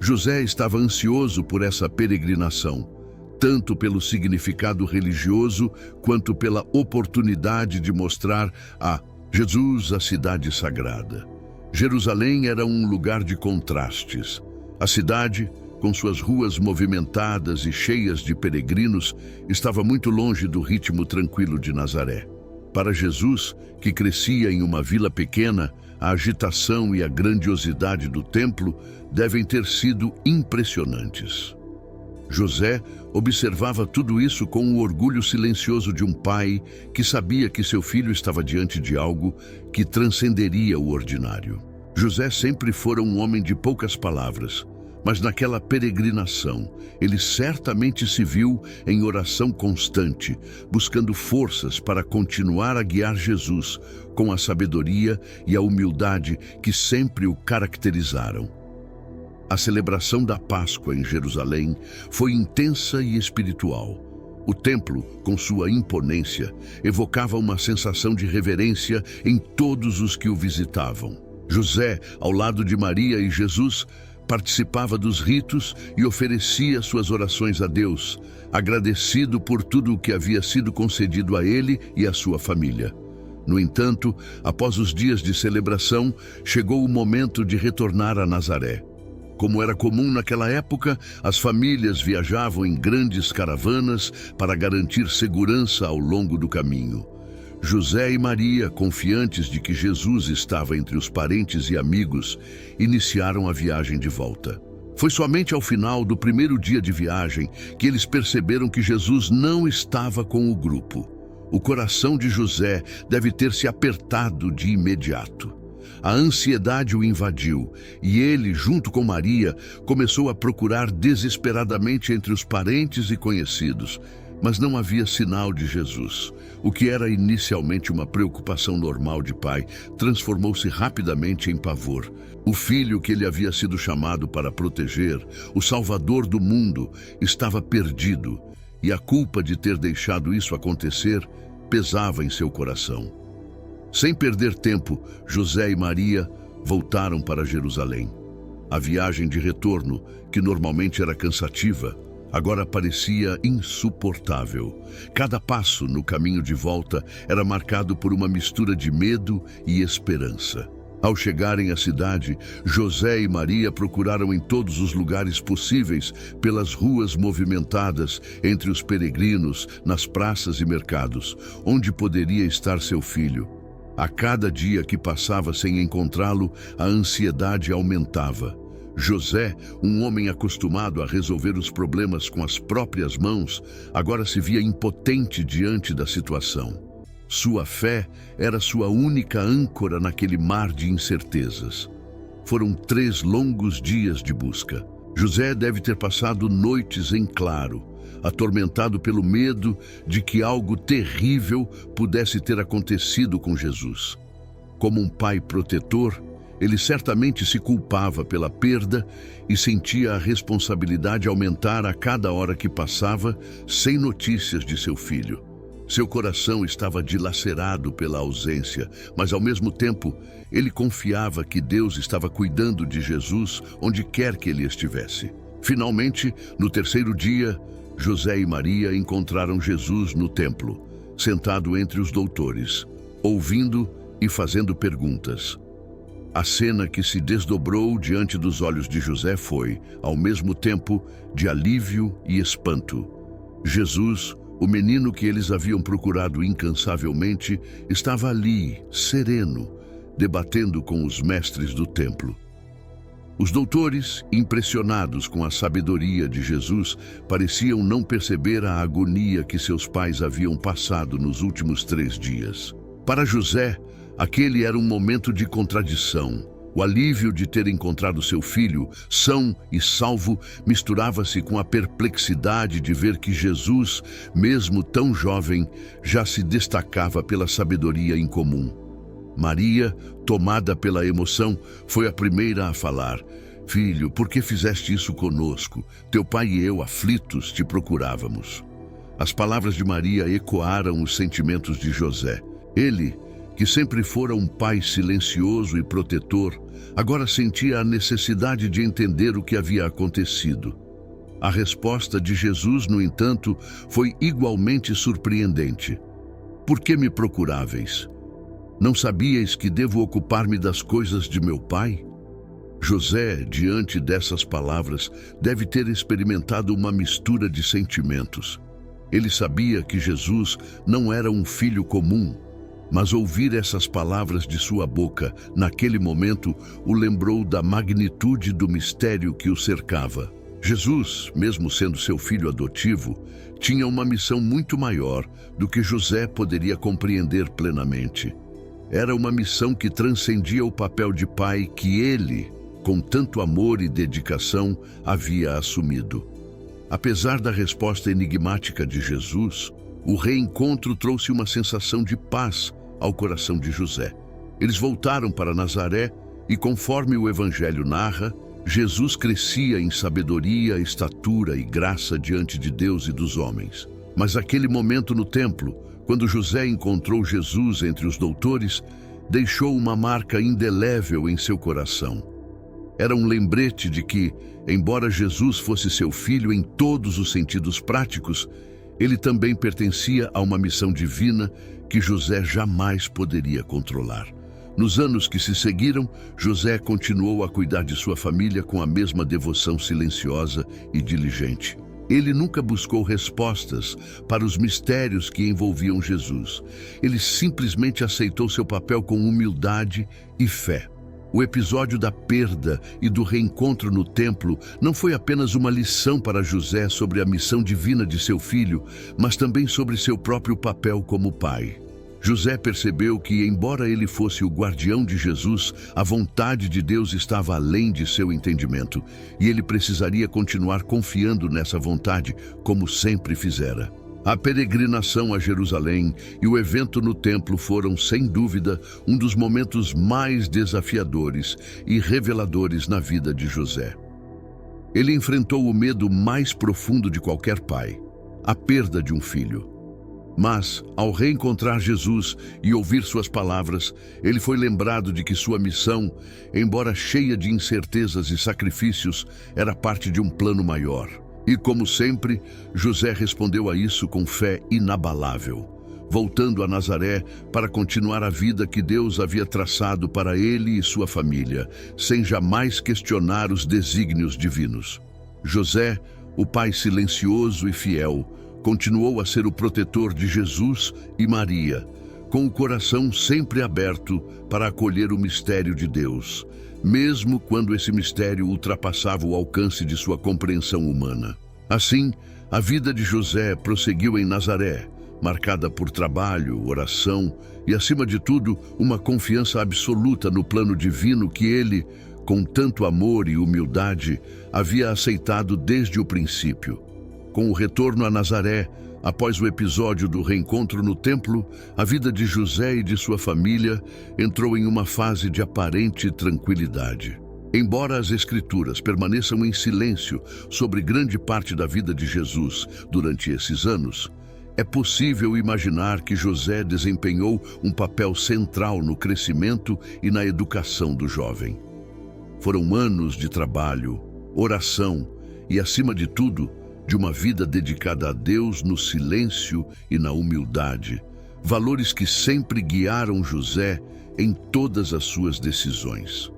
José estava ansioso por essa peregrinação, tanto pelo significado religioso quanto pela oportunidade de mostrar a Jesus a cidade sagrada. Jerusalém era um lugar de contrastes. A cidade, com suas ruas movimentadas e cheias de peregrinos, estava muito longe do ritmo tranquilo de Nazaré. Para Jesus, que crescia em uma vila pequena, a agitação e a grandiosidade do templo devem ter sido impressionantes. José observava tudo isso com o orgulho silencioso de um pai que sabia que seu filho estava diante de algo que transcenderia o ordinário. José sempre fora um homem de poucas palavras, mas naquela peregrinação, ele certamente se viu em oração constante, buscando forças para continuar a guiar Jesus com a sabedoria e a humildade que sempre o caracterizaram. A celebração da Páscoa em Jerusalém foi intensa e espiritual. O templo, com sua imponência, evocava uma sensação de reverência em todos os que o visitavam. José, ao lado de Maria e Jesus, participava dos ritos e oferecia suas orações a Deus, agradecido por tudo o que havia sido concedido a ele e à sua família. No entanto, após os dias de celebração, chegou o momento de retornar a Nazaré. Como era comum naquela época, as famílias viajavam em grandes caravanas para garantir segurança ao longo do caminho. José e Maria, confiantes de que Jesus estava entre os parentes e amigos, iniciaram a viagem de volta. Foi somente ao final do primeiro dia de viagem que eles perceberam que Jesus não estava com o grupo. O coração de José deve ter se apertado de imediato. A ansiedade o invadiu e ele, junto com Maria, começou a procurar desesperadamente entre os parentes e conhecidos, mas não havia sinal de Jesus. O que era inicialmente uma preocupação normal de pai, transformou-se rapidamente em pavor. O filho que ele havia sido chamado para proteger, o Salvador do mundo, estava perdido, e a culpa de ter deixado isso acontecer pesava em seu coração. Sem perder tempo, José e Maria voltaram para Jerusalém. A viagem de retorno, que normalmente era cansativa, agora parecia insuportável. Cada passo no caminho de volta era marcado por uma mistura de medo e esperança. Ao chegarem à cidade, José e Maria procuraram em todos os lugares possíveis, pelas ruas movimentadas, entre os peregrinos, nas praças e mercados, onde poderia estar seu filho. A cada dia que passava sem encontrá-lo, a ansiedade aumentava. José, um homem acostumado a resolver os problemas com as próprias mãos, agora se via impotente diante da situação. Sua fé era sua única âncora naquele mar de incertezas. Foram 3 longos dias de busca. José deve ter passado noites em claro, atormentado pelo medo de que algo terrível pudesse ter acontecido com Jesus. Como um pai protetor, ele certamente se culpava pela perda e sentia a responsabilidade aumentar a cada hora que passava sem notícias de seu filho. Seu coração estava dilacerado pela ausência, mas ao mesmo tempo ele confiava que Deus estava cuidando de Jesus onde quer que ele estivesse. Finalmente, no 3º dia, José e Maria encontraram Jesus no templo, sentado entre os doutores, ouvindo e fazendo perguntas. A cena que se desdobrou diante dos olhos de José foi, ao mesmo tempo, de alívio e espanto. Jesus, o menino que eles haviam procurado incansavelmente, estava ali, sereno, debatendo com os mestres do templo. Os doutores, impressionados com a sabedoria de Jesus, pareciam não perceber a agonia que seus pais haviam passado nos últimos 3 dias. Para José, aquele era um momento de contradição. O alívio de ter encontrado seu filho, são e salvo, misturava-se com a perplexidade de ver que Jesus, mesmo tão jovem, já se destacava pela sabedoria incomum. Maria, tomada pela emoção, foi a primeira a falar: "Filho, por que fizeste isso conosco? Teu pai e eu, aflitos, te procurávamos." As palavras de Maria ecoaram os sentimentos de José. Ele, que sempre fora um pai silencioso e protetor, agora sentia a necessidade de entender o que havia acontecido. A resposta de Jesus, no entanto, foi igualmente surpreendente. "Por que me procuráveis? Não sabíeis que devo ocupar-me das coisas de meu pai?" José, diante dessas palavras, deve ter experimentado uma mistura de sentimentos. Ele sabia que Jesus não era um filho comum, mas ouvir essas palavras de sua boca, naquele momento, o lembrou da magnitude do mistério que o cercava. Jesus, mesmo sendo seu filho adotivo, tinha uma missão muito maior do que José poderia compreender plenamente. Era uma missão que transcendia o papel de pai que ele, com tanto amor e dedicação, havia assumido. Apesar da resposta enigmática de Jesus, o reencontro trouxe uma sensação de paz ao coração de José. Eles voltaram para Nazaré e, conforme o Evangelho narra, Jesus crescia em sabedoria, estatura e graça diante de Deus e dos homens. Mas aquele momento no templo, quando José encontrou Jesus entre os doutores, deixou uma marca indelével em seu coração. Era um lembrete de que, embora Jesus fosse seu filho em todos os sentidos práticos, ele também pertencia a uma missão divina que José jamais poderia controlar. Nos anos que se seguiram, José continuou a cuidar de sua família com a mesma devoção silenciosa e diligente. Ele nunca buscou respostas para os mistérios que envolviam Jesus. Ele simplesmente aceitou seu papel com humildade e fé. O episódio da perda e do reencontro no templo não foi apenas uma lição para José sobre a missão divina de seu filho, mas também sobre seu próprio papel como pai. José percebeu que, embora ele fosse o guardião de Jesus, a vontade de Deus estava além de seu entendimento, e ele precisaria continuar confiando nessa vontade, como sempre fizera. A peregrinação a Jerusalém e o evento no templo foram, sem dúvida, um dos momentos mais desafiadores e reveladores na vida de José. Ele enfrentou o medo mais profundo de qualquer pai, a perda de um filho. Mas, ao reencontrar Jesus e ouvir suas palavras, ele foi lembrado de que sua missão, embora cheia de incertezas e sacrifícios, era parte de um plano maior. E, como sempre, José respondeu a isso com fé inabalável, voltando a Nazaré para continuar a vida que Deus havia traçado para ele e sua família, sem jamais questionar os desígnios divinos. José, o pai silencioso e fiel, continuou a ser o protetor de Jesus e Maria, com o coração sempre aberto para acolher o mistério de Deus, mesmo quando esse mistério ultrapassava o alcance de sua compreensão humana. Assim, a vida de José prosseguiu em Nazaré, marcada por trabalho, oração e, acima de tudo, uma confiança absoluta no plano divino que ele, com tanto amor e humildade, havia aceitado desde o princípio. Com o retorno a Nazaré, após o episódio do reencontro no templo, a vida de José e de sua família entrou em uma fase de aparente tranquilidade. Embora as Escrituras permaneçam em silêncio sobre grande parte da vida de Jesus durante esses anos, é possível imaginar que José desempenhou um papel central no crescimento e na educação do jovem. Foram anos de trabalho, oração e, acima de tudo, de uma vida dedicada a Deus no silêncio e na humildade, valores que sempre guiaram José em todas as suas decisões.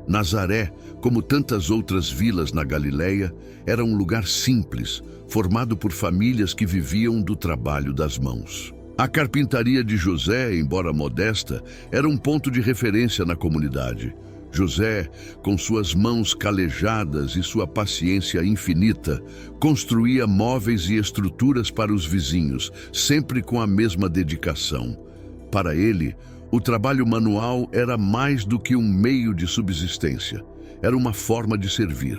Nazaré, como tantas outras vilas na Galileia, era um lugar simples, formado por famílias que viviam do trabalho das mãos. A carpintaria de José, embora modesta, era um ponto de referência na comunidade. José, com suas mãos calejadas e sua paciência infinita, construía móveis e estruturas para os vizinhos, sempre com a mesma dedicação. Para ele, o trabalho manual era mais do que um meio de subsistência. Era uma forma de servir.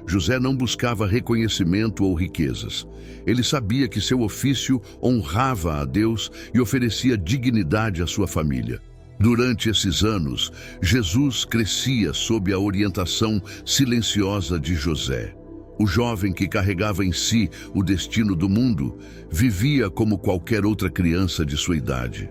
José não buscava reconhecimento ou riquezas. Ele sabia que seu ofício honrava a Deus e oferecia dignidade à sua família. Durante esses anos, Jesus crescia sob a orientação silenciosa de José. O jovem que carregava em si o destino do mundo vivia como qualquer outra criança de sua idade.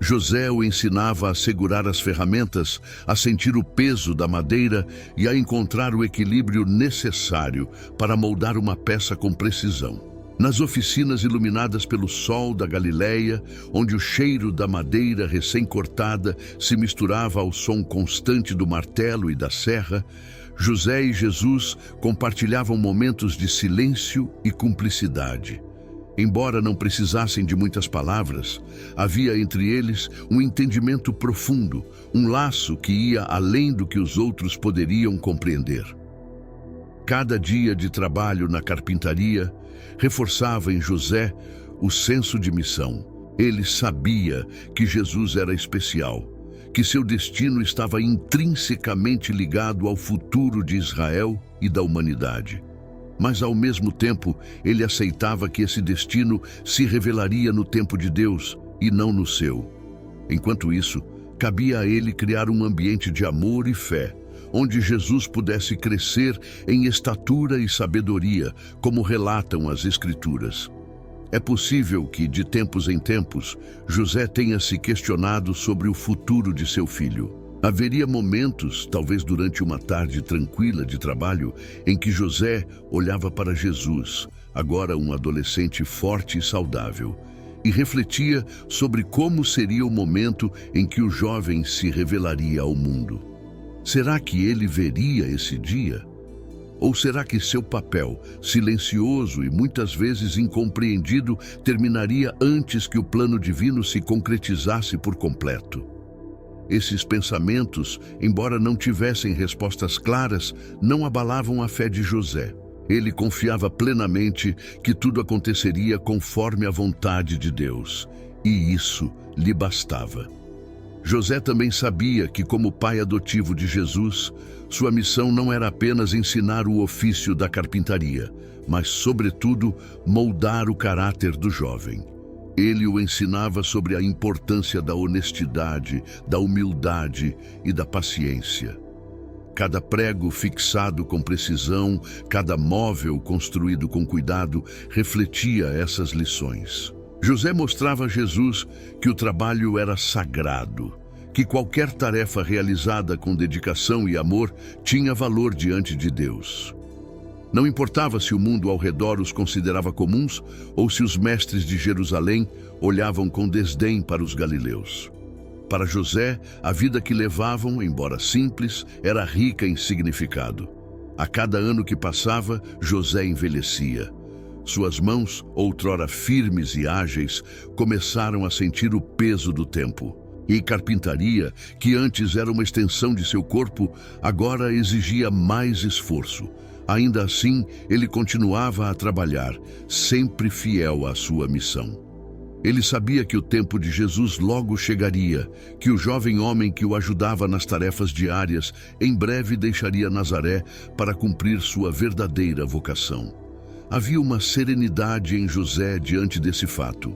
José o ensinava a segurar as ferramentas, a sentir o peso da madeira e a encontrar o equilíbrio necessário para moldar uma peça com precisão. Nas oficinas iluminadas pelo sol da Galileia, onde o cheiro da madeira recém-cortada se misturava ao som constante do martelo e da serra, José e Jesus compartilhavam momentos de silêncio e cumplicidade. Embora não precisassem de muitas palavras, havia entre eles um entendimento profundo, um laço que ia além do que os outros poderiam compreender. Cada dia de trabalho na carpintaria reforçava em José o senso de missão. Ele sabia que Jesus era especial, que seu destino estava intrinsecamente ligado ao futuro de Israel e da humanidade. Mas, ao mesmo tempo, ele aceitava que esse destino se revelaria no tempo de Deus e não no seu. Enquanto isso, cabia a ele criar um ambiente de amor e fé, onde Jesus pudesse crescer em estatura e sabedoria, como relatam as Escrituras. É possível que, de tempos em tempos, José tenha se questionado sobre o futuro de seu filho. Haveria momentos, talvez durante uma tarde tranquila de trabalho, em que José olhava para Jesus, agora um adolescente forte e saudável, e refletia sobre como seria o momento em que o jovem se revelaria ao mundo. Será que ele veria esse dia? Ou será que seu papel, silencioso e muitas vezes incompreendido, terminaria antes que o plano divino se concretizasse por completo? Esses pensamentos, embora não tivessem respostas claras, não abalavam a fé de José. Ele confiava plenamente que tudo aconteceria conforme a vontade de Deus, e isso lhe bastava. José também sabia que, como pai adotivo de Jesus, sua missão não era apenas ensinar o ofício da carpintaria, mas, sobretudo, moldar o caráter do jovem. Ele o ensinava sobre a importância da honestidade, da humildade e da paciência. Cada prego fixado com precisão, cada móvel construído com cuidado, refletia essas lições. José mostrava a Jesus que o trabalho era sagrado, que qualquer tarefa realizada com dedicação e amor tinha valor diante de Deus. Não importava se o mundo ao redor os considerava comuns ou se os mestres de Jerusalém olhavam com desdém para os galileus. Para José, a vida que levavam, embora simples, era rica em significado. A cada ano que passava, José envelhecia. Suas mãos, outrora firmes e ágeis, começaram a sentir o peso do tempo. E carpintaria, que antes era uma extensão de seu corpo, agora exigia mais esforço. Ainda assim, ele continuava a trabalhar, sempre fiel à sua missão. Ele sabia que o tempo de Jesus logo chegaria, que o jovem homem que o ajudava nas tarefas diárias em breve deixaria Nazaré para cumprir sua verdadeira vocação. Havia uma serenidade em José diante desse fato.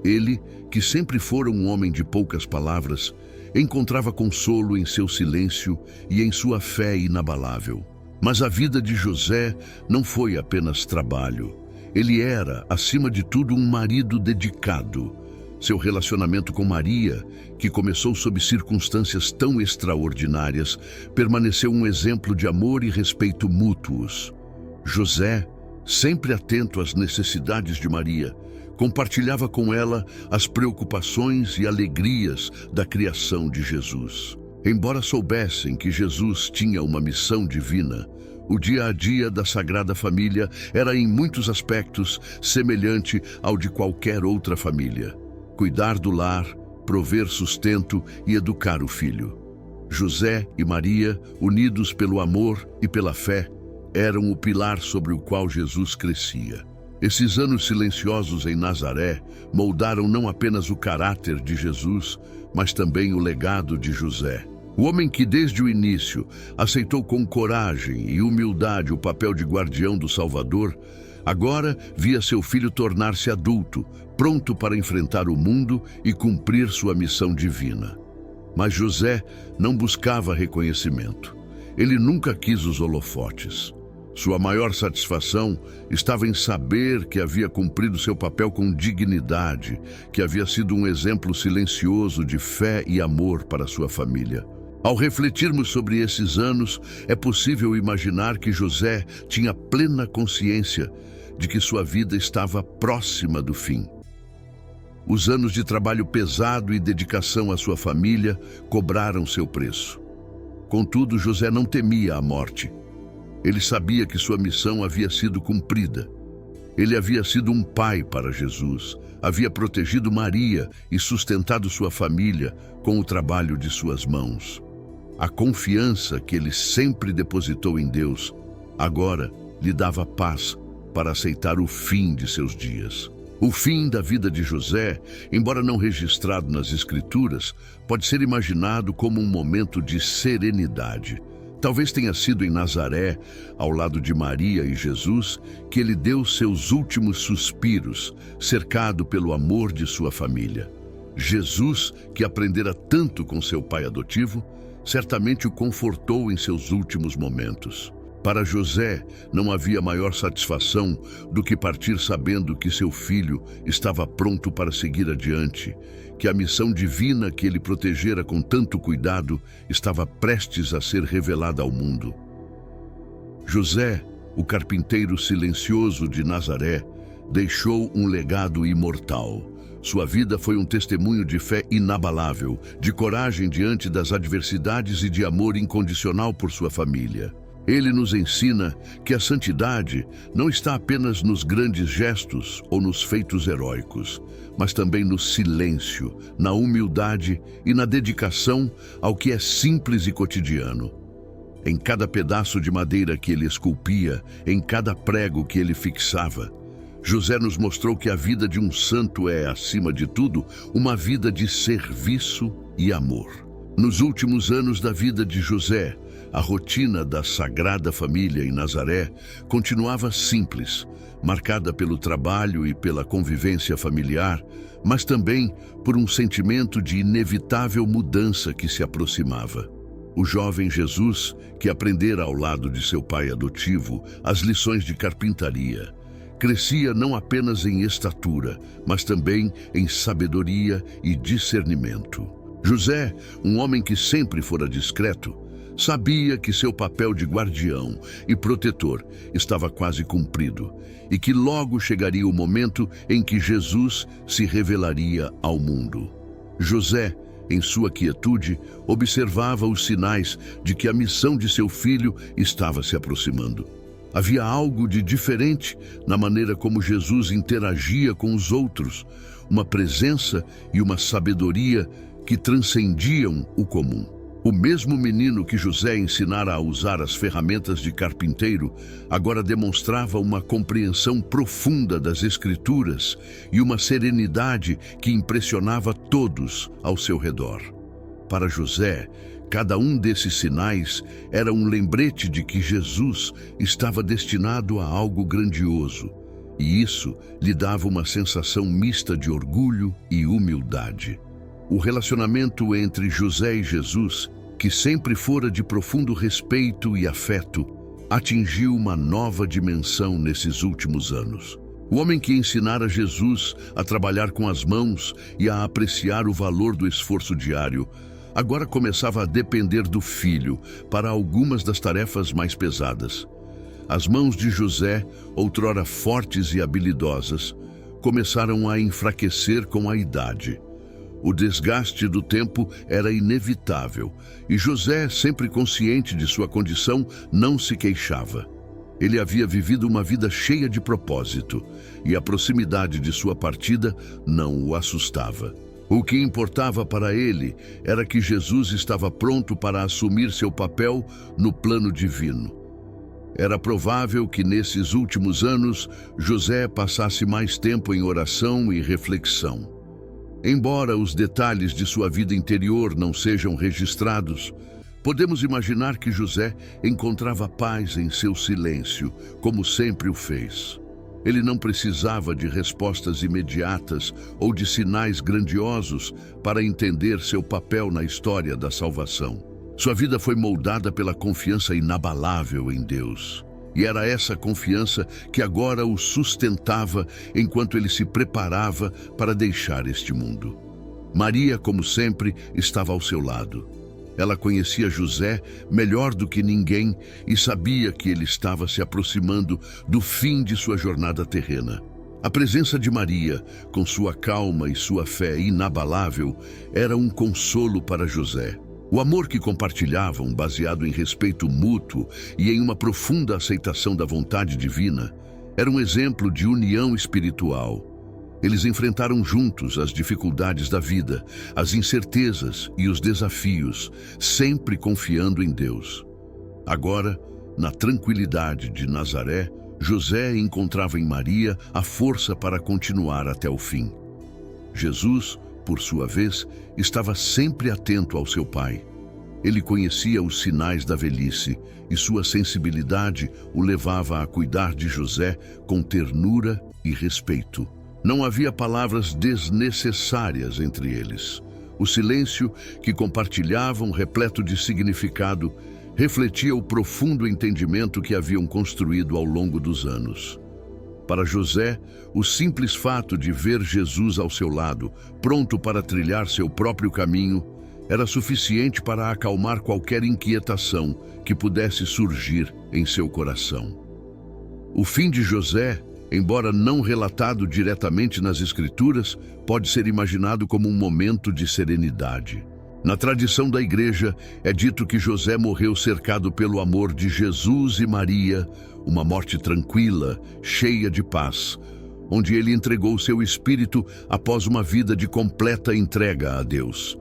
Ele, que sempre fora um homem de poucas palavras, encontrava consolo em seu silêncio e em sua fé inabalável. Mas a vida de José não foi apenas trabalho. Ele era, acima de tudo, um marido dedicado. Seu relacionamento com Maria, que começou sob circunstâncias tão extraordinárias, permaneceu um exemplo de amor e respeito mútuos. José, sempre atento às necessidades de Maria, Compartilhava com ela as preocupações e alegrias da criação de Jesus. Embora soubessem que Jesus tinha uma missão divina, o dia a dia da Sagrada Família era em muitos aspectos semelhante ao de qualquer outra família. Cuidar do lar, prover sustento e educar o filho. José e Maria, unidos pelo amor e pela fé, eram o pilar sobre o qual Jesus crescia. Esses anos silenciosos em Nazaré moldaram não apenas o caráter de Jesus, mas também o legado de José. O homem que desde o início aceitou com coragem e humildade o papel de guardião do Salvador, agora via seu filho tornar-se adulto, pronto para enfrentar o mundo e cumprir sua missão divina. Mas José não buscava reconhecimento. Ele nunca quis os holofotes. Sua maior satisfação estava em saber que havia cumprido seu papel com dignidade, que havia sido um exemplo silencioso de fé e amor para sua família. Ao refletirmos sobre esses anos, é possível imaginar que José tinha plena consciência de que sua vida estava próxima do fim. Os anos de trabalho pesado e dedicação à sua família cobraram seu preço. Contudo, José não temia a morte. Ele sabia que sua missão havia sido cumprida. Ele havia sido um pai para Jesus, havia protegido Maria e sustentado sua família com o trabalho de suas mãos. A confiança que ele sempre depositou em Deus, agora lhe dava paz para aceitar o fim de seus dias. O fim da vida de José, embora não registrado nas Escrituras, pode ser imaginado como um momento de serenidade. Talvez tenha sido em Nazaré, ao lado de Maria e Jesus, que ele deu seus últimos suspiros, cercado pelo amor de sua família. Jesus, que aprendera tanto com seu pai adotivo, certamente o confortou em seus últimos momentos. Para José, não havia maior satisfação do que partir sabendo que seu filho estava pronto para seguir adiante, que a missão divina que ele protegera com tanto cuidado estava prestes a ser revelada ao mundo. José, o carpinteiro silencioso de Nazaré, deixou um legado imortal. Sua vida foi um testemunho de fé inabalável, de coragem diante das adversidades e de amor incondicional por sua família. Ele nos ensina que a santidade não está apenas nos grandes gestos ou nos feitos heróicos, mas também no silêncio, na humildade e na dedicação ao que é simples e cotidiano. Em cada pedaço de madeira que ele esculpia, em cada prego que ele fixava, José nos mostrou que a vida de um santo é, acima de tudo, uma vida de serviço e amor. Nos últimos anos da vida de José, a rotina da Sagrada Família em Nazaré continuava simples, marcada pelo trabalho e pela convivência familiar, mas também por um sentimento de inevitável mudança que se aproximava. O jovem Jesus, que aprendera ao lado de seu pai adotivo as lições de carpintaria, crescia não apenas em estatura, mas também em sabedoria e discernimento. José, um homem que sempre fora discreto, sabia que seu papel de guardião e protetor estava quase cumprido e que logo chegaria o momento em que Jesus se revelaria ao mundo. José, em sua quietude, observava os sinais de que a missão de seu filho estava se aproximando. Havia algo de diferente na maneira como Jesus interagia com os outros, uma presença e uma sabedoria que transcendiam o comum. O mesmo menino que José ensinara a usar as ferramentas de carpinteiro, agora demonstrava uma compreensão profunda das Escrituras e uma serenidade que impressionava todos ao seu redor. Para José, cada um desses sinais era um lembrete de que Jesus estava destinado a algo grandioso, e isso lhe dava uma sensação mista de orgulho e humildade. O relacionamento entre José e Jesus, que sempre fora de profundo respeito e afeto, atingiu uma nova dimensão nesses últimos anos. O homem que ensinara Jesus a trabalhar com as mãos e a apreciar o valor do esforço diário, agora começava a depender do filho para algumas das tarefas mais pesadas. As mãos de José, outrora fortes e habilidosas, começaram a enfraquecer com a idade. O desgaste do tempo era inevitável, e José, sempre consciente de sua condição, não se queixava. Ele havia vivido uma vida cheia de propósito, e a proximidade de sua partida não o assustava. O que importava para ele era que Jesus estava pronto para assumir seu papel no plano divino. Era provável que nesses últimos anos José passasse mais tempo em oração e reflexão. Embora os detalhes de sua vida interior não sejam registrados, podemos imaginar que José encontrava paz em seu silêncio, como sempre o fez. Ele não precisava de respostas imediatas ou de sinais grandiosos para entender seu papel na história da salvação. Sua vida foi moldada pela confiança inabalável em Deus. E era essa confiança que agora o sustentava enquanto ele se preparava para deixar este mundo. Maria, como sempre, estava ao seu lado. Ela conhecia José melhor do que ninguém e sabia que ele estava se aproximando do fim de sua jornada terrena. A presença de Maria, com sua calma e sua fé inabalável, era um consolo para José. O amor que compartilhavam, baseado em respeito mútuo e em uma profunda aceitação da vontade divina, era um exemplo de união espiritual. Eles enfrentaram juntos as dificuldades da vida, as incertezas e os desafios, sempre confiando em Deus. Agora, na tranquilidade de Nazaré, José encontrava em Maria a força para continuar até o fim. Jesus, por sua vez, estava sempre atento ao seu pai. Ele conhecia os sinais da velhice e sua sensibilidade o levava a cuidar de José com ternura e respeito. Não havia palavras desnecessárias entre eles. O silêncio que compartilhavam, repleto de significado, refletia o profundo entendimento que haviam construído ao longo dos anos. Para José, o simples fato de ver Jesus ao seu lado, pronto para trilhar seu próprio caminho, era suficiente para acalmar qualquer inquietação que pudesse surgir em seu coração. O fim de José, embora não relatado diretamente nas Escrituras, pode ser imaginado como um momento de serenidade. Na tradição da Igreja, é dito que José morreu cercado pelo amor de Jesus e Maria, uma morte tranquila, cheia de paz, onde ele entregou seu espírito após uma vida de completa entrega a Deus.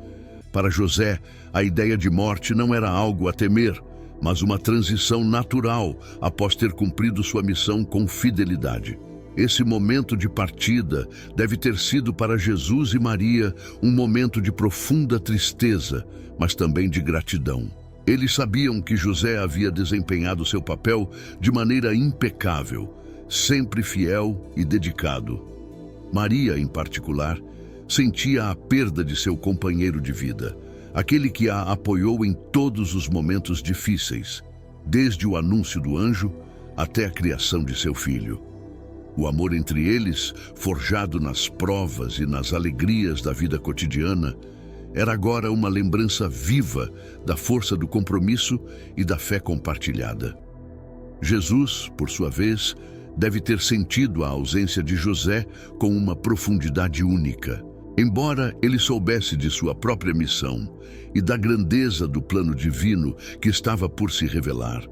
Para José, a ideia de morte não era algo a temer, mas uma transição natural após ter cumprido sua missão com fidelidade. Esse momento de partida deve ter sido para Jesus e Maria um momento de profunda tristeza, mas também de gratidão. Eles sabiam que José havia desempenhado seu papel de maneira impecável, sempre fiel e dedicado. Maria, em particular, sentia a perda de seu companheiro de vida, aquele que a apoiou em todos os momentos difíceis, desde o anúncio do anjo até a criação de seu filho. O amor entre eles, forjado nas provas e nas alegrias da vida cotidiana, era agora uma lembrança viva da força do compromisso e da fé compartilhada. Jesus, por sua vez, deve ter sentido a ausência de José com uma profundidade única. Embora ele soubesse de sua própria missão e da grandeza do plano divino que estava por se revelar,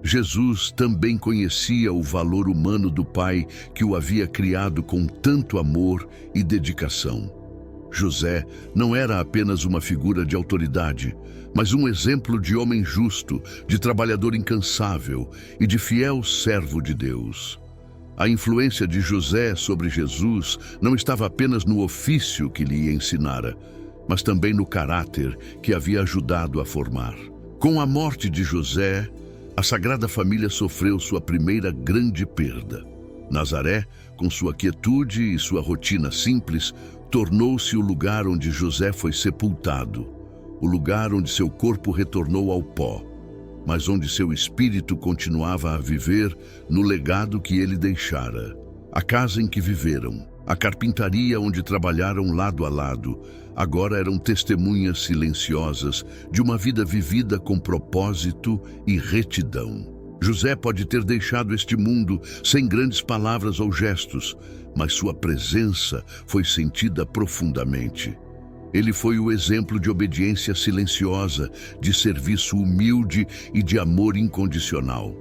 Jesus também conhecia o valor humano do Pai que o havia criado com tanto amor e dedicação. José não era apenas uma figura de autoridade, mas um exemplo de homem justo, de trabalhador incansável e de fiel servo de Deus. A influência de José sobre Jesus não estava apenas no ofício que lhe ensinara, mas também no caráter que havia ajudado a formar. Com a morte de José, a Sagrada Família sofreu sua primeira grande perda. Nazaré, com sua quietude e sua rotina simples, tornou-se o lugar onde José foi sepultado, o lugar onde seu corpo retornou ao pó, mas onde seu espírito continuava a viver no legado que ele deixara. A casa em que viveram, a carpintaria onde trabalharam lado a lado, agora eram testemunhas silenciosas de uma vida vivida com propósito e retidão. José pode ter deixado este mundo sem grandes palavras ou gestos, mas sua presença foi sentida profundamente. Ele foi o exemplo de obediência silenciosa, de serviço humilde e de amor incondicional.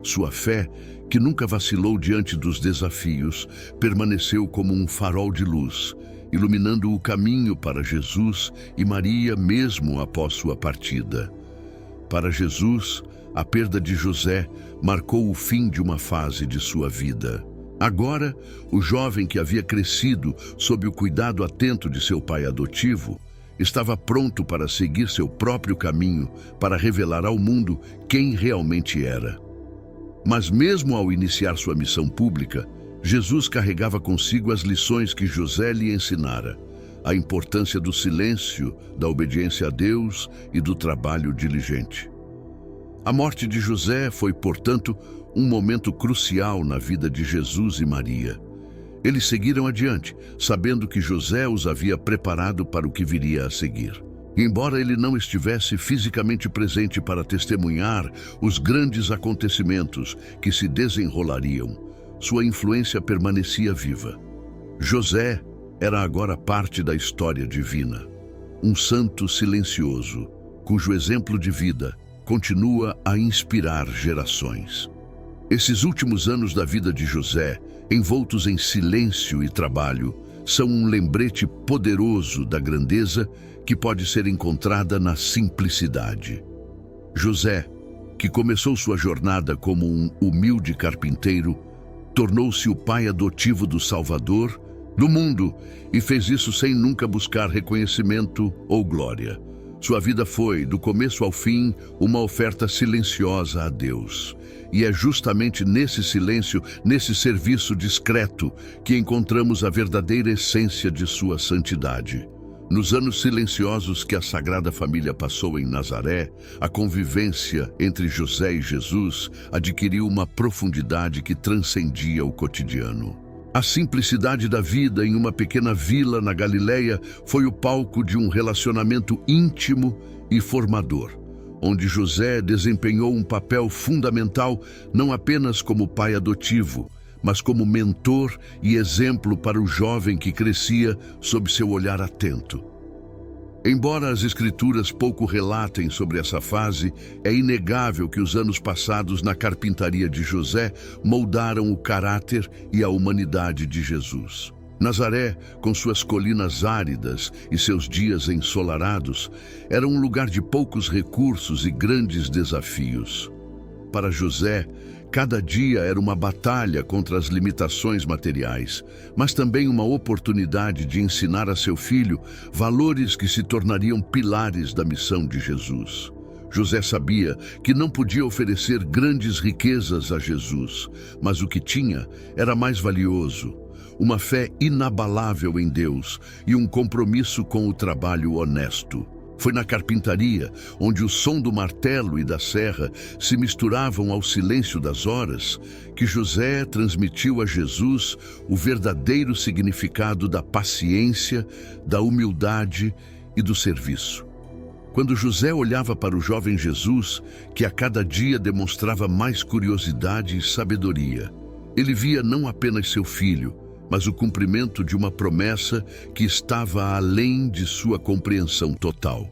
Sua fé, que nunca vacilou diante dos desafios, permaneceu como um farol de luz, iluminando o caminho para Jesus e Maria mesmo após sua partida. Para Jesus, a perda de José marcou o fim de uma fase de sua vida. Agora, o jovem que havia crescido sob o cuidado atento de seu pai adotivo, estava pronto para seguir seu próprio caminho, para revelar ao mundo quem realmente era. Mas mesmo ao iniciar sua missão pública, Jesus carregava consigo as lições que José lhe ensinara: a importância do silêncio, da obediência a Deus e do trabalho diligente. A morte de José foi, portanto, um momento crucial na vida de Jesus e Maria. Eles seguiram adiante, sabendo que José os havia preparado para o que viria a seguir. Embora ele não estivesse fisicamente presente para testemunhar os grandes acontecimentos que se desenrolariam, sua influência permanecia viva. José era agora parte da história divina, um santo silencioso, cujo exemplo de vida continua a inspirar gerações. Esses últimos anos da vida de José, envoltos em silêncio e trabalho, são um lembrete poderoso da grandeza que pode ser encontrada na simplicidade. José, que começou sua jornada como um humilde carpinteiro, tornou-se o pai adotivo do Salvador do mundo e fez isso sem nunca buscar reconhecimento ou glória. Sua vida foi, do começo ao fim, uma oferta silenciosa a Deus. E é justamente nesse silêncio, nesse serviço discreto, que encontramos a verdadeira essência de sua santidade. Nos anos silenciosos que a Sagrada Família passou em Nazaré, a convivência entre José e Jesus adquiriu uma profundidade que transcendia o cotidiano. A simplicidade da vida em uma pequena vila na Galileia foi o palco de um relacionamento íntimo e formador, onde José desempenhou um papel fundamental não apenas como pai adotivo, mas como mentor e exemplo para o jovem que crescia sob seu olhar atento. Embora as Escrituras pouco relatem sobre essa fase, é inegável que os anos passados na carpintaria de José moldaram o caráter e a humanidade de Jesus. Nazaré, com suas colinas áridas e seus dias ensolarados, era um lugar de poucos recursos e grandes desafios. Para José, cada dia era uma batalha contra as limitações materiais, mas também uma oportunidade de ensinar a seu filho valores que se tornariam pilares da missão de Jesus. José sabia que não podia oferecer grandes riquezas a Jesus, mas o que tinha era mais valioso: uma fé inabalável em Deus e um compromisso com o trabalho honesto. Foi na carpintaria, onde o som do martelo e da serra se misturavam ao silêncio das horas, que José transmitiu a Jesus o verdadeiro significado da paciência, da humildade e do serviço. Quando José olhava para o jovem Jesus, que a cada dia demonstrava mais curiosidade e sabedoria, ele via não apenas seu filho, mas o cumprimento de uma promessa que estava além de sua compreensão total.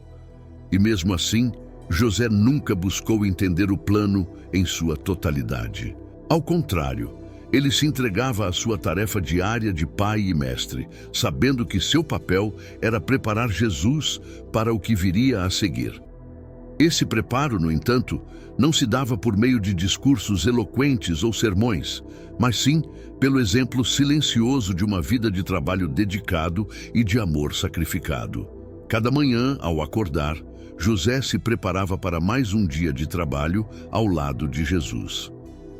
E mesmo assim, José nunca buscou entender o plano em sua totalidade. Ao contrário, ele se entregava à sua tarefa diária de pai e mestre, sabendo que seu papel era preparar Jesus para o que viria a seguir. Esse preparo, no entanto, não se dava por meio de discursos eloquentes ou sermões, mas sim pelo exemplo silencioso de uma vida de trabalho dedicado e de amor sacrificado. Cada manhã, ao acordar, José se preparava para mais um dia de trabalho ao lado de Jesus.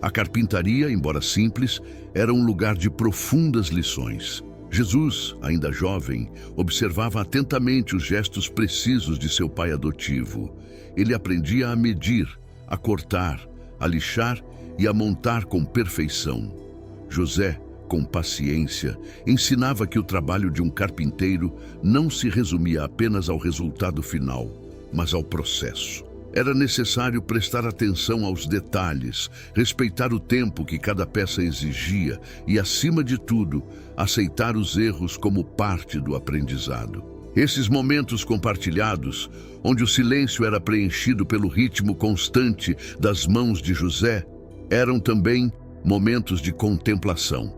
A carpintaria, embora simples, era um lugar de profundas lições. Jesus, ainda jovem, observava atentamente os gestos precisos de seu pai adotivo. Ele aprendia a medir, a cortar, a lixar e a montar com perfeição. José, com paciência, ensinava que o trabalho de um carpinteiro não se resumia apenas ao resultado final, mas ao processo. Era necessário prestar atenção aos detalhes, respeitar o tempo que cada peça exigia e, acima de tudo, aceitar os erros como parte do aprendizado. Esses momentos compartilhados, onde o silêncio era preenchido pelo ritmo constante das mãos de José, eram também momentos de contemplação.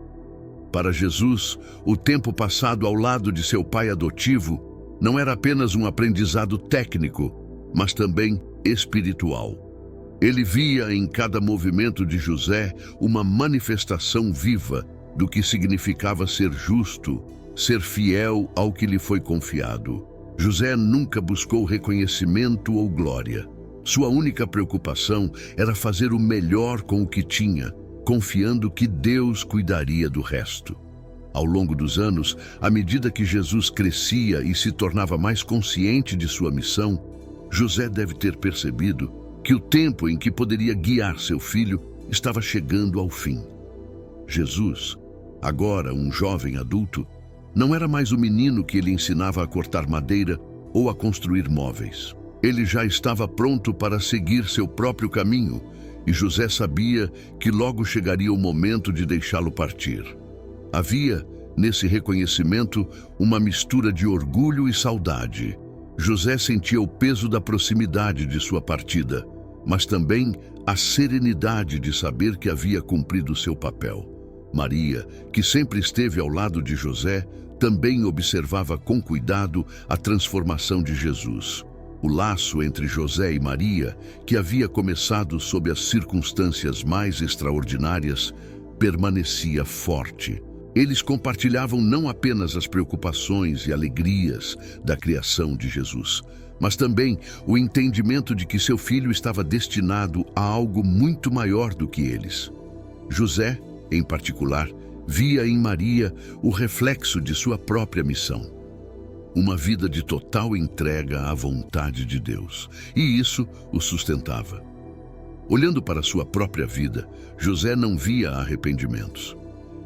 Para Jesus, o tempo passado ao lado de seu pai adotivo não era apenas um aprendizado técnico, mas também espiritual. Ele via em cada movimento de José uma manifestação viva do que significava ser justo, ser fiel ao que lhe foi confiado. José nunca buscou reconhecimento ou glória. Sua única preocupação era fazer o melhor com o que tinha, confiando que Deus cuidaria do resto. Ao longo dos anos, à medida que Jesus crescia e se tornava mais consciente de sua missão, José deve ter percebido que o tempo em que poderia guiar seu filho estava chegando ao fim. Jesus, agora um jovem adulto, não era mais o menino que ele ensinava a cortar madeira ou a construir móveis. Ele já estava pronto para seguir seu próprio caminho, e José sabia que logo chegaria o momento de deixá-lo partir. Havia, nesse reconhecimento, uma mistura de orgulho e saudade. José sentia o peso da proximidade de sua partida, mas também a serenidade de saber que havia cumprido seu papel. Maria, que sempre esteve ao lado de José, também observava com cuidado a transformação de Jesus. O laço entre José e Maria, que havia começado sob as circunstâncias mais extraordinárias, permanecia forte. Eles compartilhavam não apenas as preocupações e alegrias da criação de Jesus, mas também o entendimento de que seu filho estava destinado a algo muito maior do que eles. José, em particular, via em Maria o reflexo de sua própria missão. Uma vida de total entrega à vontade de Deus, e isso o sustentava. Olhando para sua própria vida, José não via arrependimentos.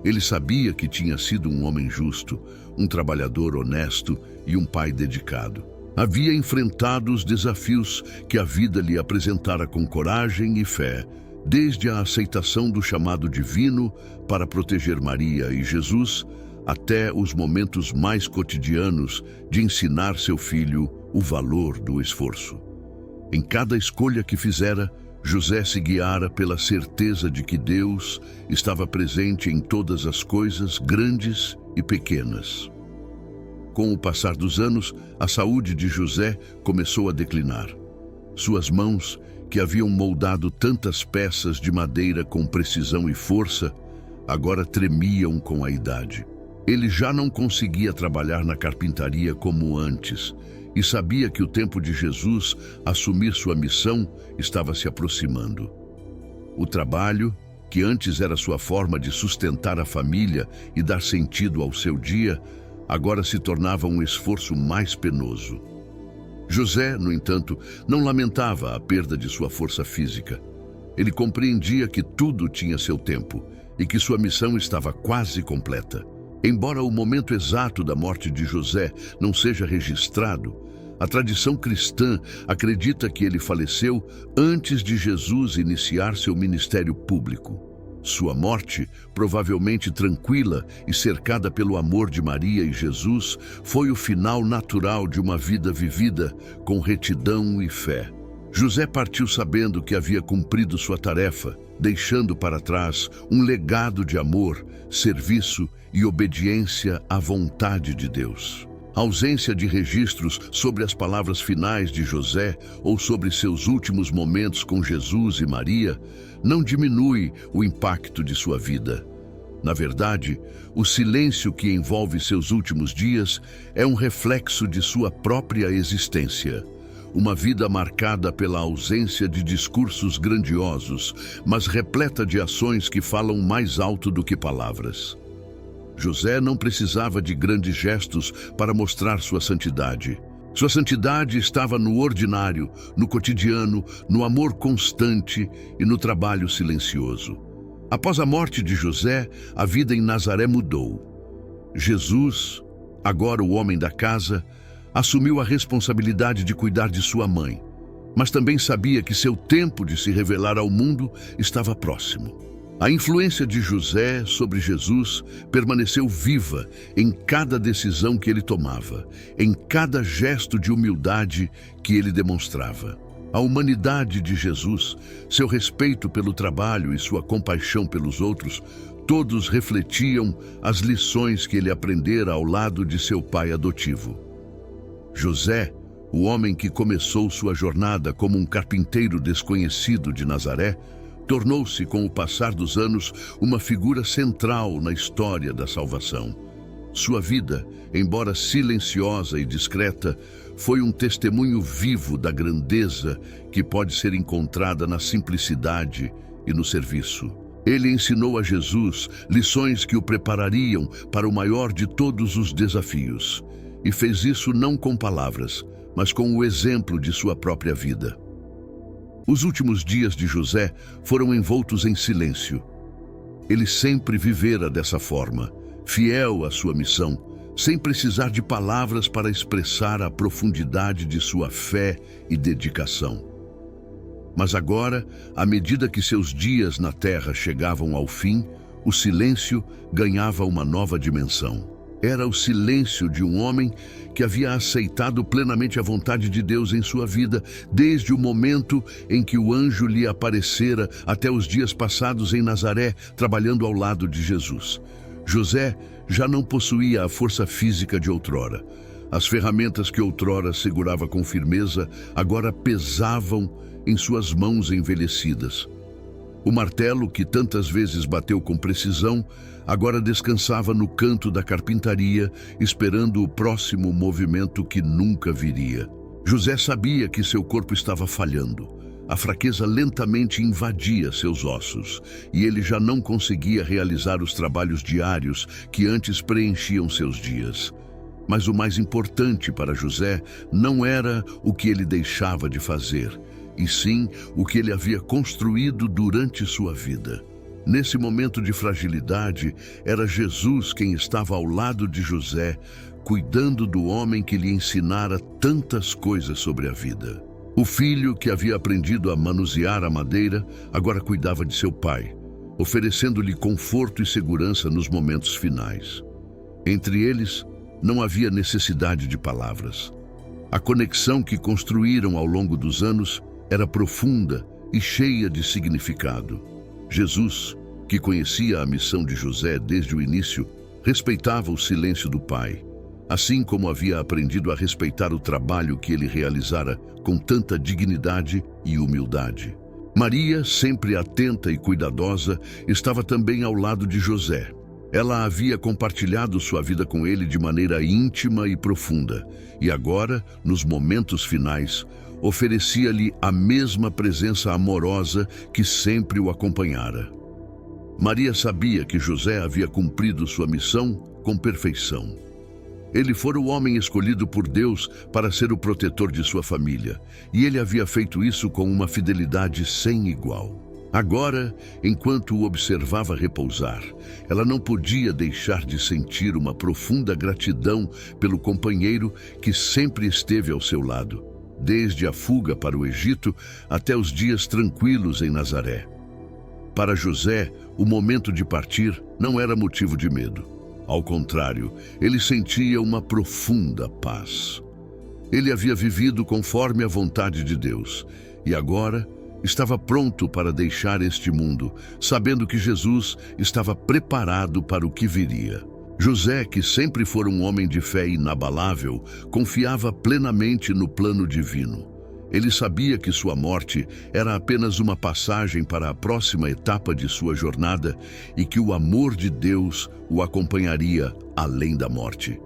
Ele sabia que tinha sido um homem justo, um trabalhador honesto e um pai dedicado. Havia enfrentado os desafios que a vida lhe apresentara com coragem e fé, desde a aceitação do chamado divino para proteger Maria e Jesus, até os momentos mais cotidianos de ensinar seu filho o valor do esforço. Em cada escolha que fizera, José se guiara pela certeza de que Deus estava presente em todas as coisas, grandes e pequenas. Com o passar dos anos, a saúde de José começou a declinar. Suas mãos, que haviam moldado tantas peças de madeira com precisão e força, agora tremiam com a idade. Ele já não conseguia trabalhar na carpintaria como antes, e sabia que o tempo de Jesus assumir sua missão estava se aproximando. O trabalho, que antes era sua forma de sustentar a família e dar sentido ao seu dia, agora se tornava um esforço mais penoso. José, no entanto, não lamentava a perda de sua força física. Ele compreendia que tudo tinha seu tempo e que sua missão estava quase completa. Embora o momento exato da morte de José não seja registrado, a tradição cristã acredita que ele faleceu antes de Jesus iniciar seu ministério público. Sua morte, provavelmente tranquila e cercada pelo amor de Maria e Jesus, foi o final natural de uma vida vivida com retidão e fé. José partiu sabendo que havia cumprido sua tarefa, deixando para trás um legado de amor, serviço e obediência à vontade de Deus. A ausência de registros sobre as palavras finais de José ou sobre seus últimos momentos com Jesus e Maria não diminui o impacto de sua vida. Na verdade, o silêncio que envolve seus últimos dias é um reflexo de sua própria existência. Uma vida marcada pela ausência de discursos grandiosos, mas repleta de ações que falam mais alto do que palavras. José não precisava de grandes gestos para mostrar sua santidade. Sua santidade estava no ordinário, no cotidiano, no amor constante e no trabalho silencioso. Após a morte de José, a vida em Nazaré mudou. Jesus, agora o homem da casa, assumiu a responsabilidade de cuidar de sua mãe. mas também sabia que seu tempo de se revelar ao mundo estava próximo. A influência de José sobre Jesus permaneceu viva em cada decisão que ele tomava, em cada gesto de humildade que ele demonstrava. A humanidade de Jesus, seu respeito pelo trabalho e sua compaixão pelos outros, todos refletiam as lições que ele aprendera ao lado de seu pai adotivo. José, o homem que começou sua jornada como um carpinteiro desconhecido de Nazaré, tornou-se, com o passar dos anos, uma figura central na história da salvação. Sua vida, embora silenciosa e discreta, foi um testemunho vivo da grandeza que pode ser encontrada na simplicidade e no serviço. Ele ensinou a Jesus lições que o preparariam para o maior de todos os desafios, e fez isso não com palavras, mas com o exemplo de sua própria vida. Os últimos dias de José foram envoltos em silêncio. Ele sempre vivera dessa forma, fiel à sua missão, sem precisar de palavras para expressar a profundidade de sua fé e dedicação. Mas agora, à medida que seus dias na terra chegavam ao fim, o silêncio ganhava uma nova dimensão. Era o silêncio de um homem que havia aceitado plenamente a vontade de Deus em sua vida, desde o momento em que o anjo lhe aparecera até os dias passados em Nazaré, trabalhando ao lado de Jesus. José já não possuía a força física de outrora. As ferramentas que outrora segurava com firmeza, agora pesavam em suas mãos envelhecidas. O martelo, que tantas vezes bateu com precisão, agora descansava no canto da carpintaria, esperando o próximo movimento que nunca viria. José sabia que seu corpo estava falhando. A fraqueza lentamente invadia seus ossos, e ele já não conseguia realizar os trabalhos diários que antes preenchiam seus dias. Mas o mais importante para José não era o que ele deixava de fazer, e sim o que ele havia construído durante sua vida. Nesse momento de fragilidade, era Jesus quem estava ao lado de José, cuidando do homem que lhe ensinara tantas coisas sobre a vida. O filho que havia aprendido a manusear a madeira, agora cuidava de seu pai, oferecendo-lhe conforto e segurança nos momentos finais. Entre eles, não havia necessidade de palavras. A conexão que construíram ao longo dos anos era profunda e cheia de significado. Jesus, que conhecia a missão de José desde o início, respeitava o silêncio do pai, assim como havia aprendido a respeitar o trabalho que ele realizara com tanta dignidade e humildade. Maria, sempre atenta e cuidadosa, estava também ao lado de José. Ela havia compartilhado sua vida com ele de maneira íntima e profunda, e agora, nos momentos finais, oferecia-lhe a mesma presença amorosa que sempre o acompanhara. Maria sabia que José havia cumprido sua missão com perfeição. Ele fora o homem escolhido por Deus para ser o protetor de sua família, e ele havia feito isso com uma fidelidade sem igual. Agora, enquanto o observava repousar, ela não podia deixar de sentir uma profunda gratidão pelo companheiro que sempre esteve ao seu lado, desde a fuga para o Egito até os dias tranquilos em Nazaré. Para José, o momento de partir não era motivo de medo. Ao contrário, ele sentia uma profunda paz. Ele havia vivido conforme a vontade de Deus, e agora estava pronto para deixar este mundo, sabendo que Jesus estava preparado para o que viria. José, que sempre fora um homem de fé inabalável, confiava plenamente no plano divino. Ele sabia que sua morte era apenas uma passagem para a próxima etapa de sua jornada e que o amor de Deus o acompanharia além da morte.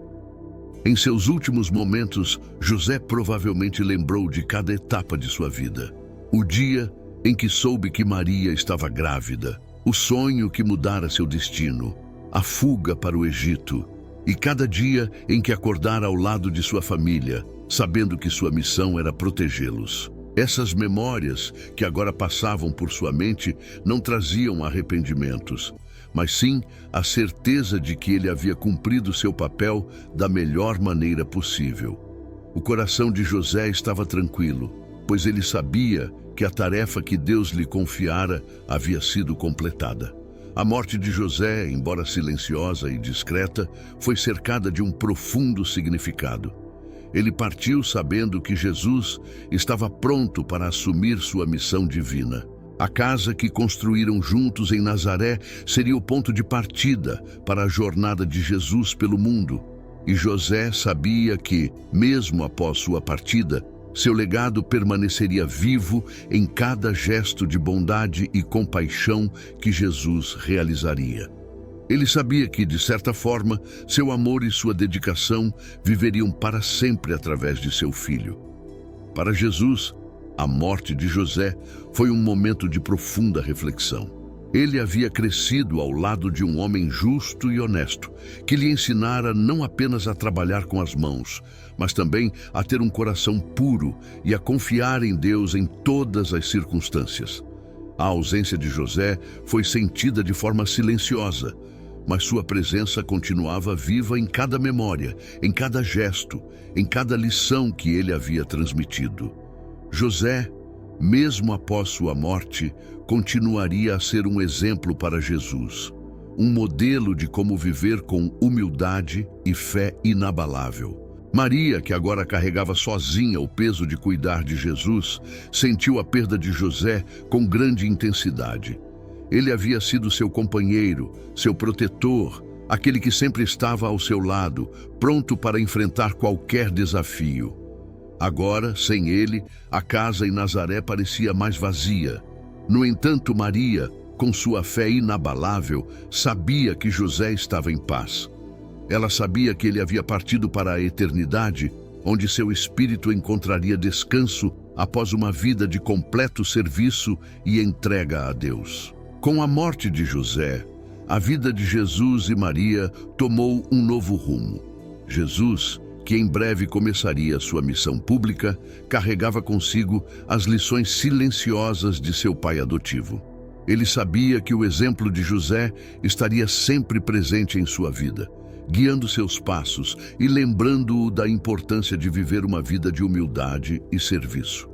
Em seus últimos momentos, José provavelmente lembrou de cada etapa de sua vida. O dia em que soube que Maria estava grávida, o sonho que mudara seu destino, a fuga para o Egito, e cada dia em que acordara ao lado de sua família, sabendo que sua missão era protegê-los. Essas memórias que agora passavam por sua mente não traziam arrependimentos, mas sim a certeza de que ele havia cumprido seu papel da melhor maneira possível. O coração de José estava tranquilo, pois ele sabia que a tarefa que Deus lhe confiara havia sido completada. A morte de José, embora silenciosa e discreta, foi cercada de um profundo significado. Ele partiu sabendo que Jesus estava pronto para assumir sua missão divina. A casa que construíram juntos em Nazaré seria o ponto de partida para a jornada de Jesus pelo mundo. E José sabia que, mesmo após sua partida, seu legado permaneceria vivo em cada gesto de bondade e compaixão que Jesus realizaria. Ele sabia que, de certa forma, seu amor e sua dedicação viveriam para sempre através de seu filho. Para Jesus, a morte de José foi um momento de profunda reflexão. Ele havia crescido ao lado de um homem justo e honesto, que lhe ensinara não apenas a trabalhar com as mãos, mas também a ter um coração puro e a confiar em Deus em todas as circunstâncias. A ausência de José foi sentida de forma silenciosa, mas sua presença continuava viva em cada memória, em cada gesto, em cada lição que ele havia transmitido. José, mesmo após sua morte, continuaria a ser um exemplo para Jesus, um modelo de como viver com humildade e fé inabalável. Maria, que agora carregava sozinha o peso de cuidar de Jesus, sentiu a perda de José com grande intensidade. Ele havia sido seu companheiro, seu protetor, aquele que sempre estava ao seu lado, pronto para enfrentar qualquer desafio. Agora, sem ele, a casa em Nazaré parecia mais vazia. No entanto, Maria, com sua fé inabalável, sabia que José estava em paz. Ela sabia que ele havia partido para a eternidade, onde seu espírito encontraria descanso após uma vida de completo serviço e entrega a Deus. Com a morte de José, a vida de Jesus e Maria tomou um novo rumo. Jesus, que em breve começaria sua missão pública, carregava consigo as lições silenciosas de seu pai adotivo. Ele sabia que o exemplo de José estaria sempre presente em sua vida, guiando seus passos e lembrando-o da importância de viver uma vida de humildade e serviço.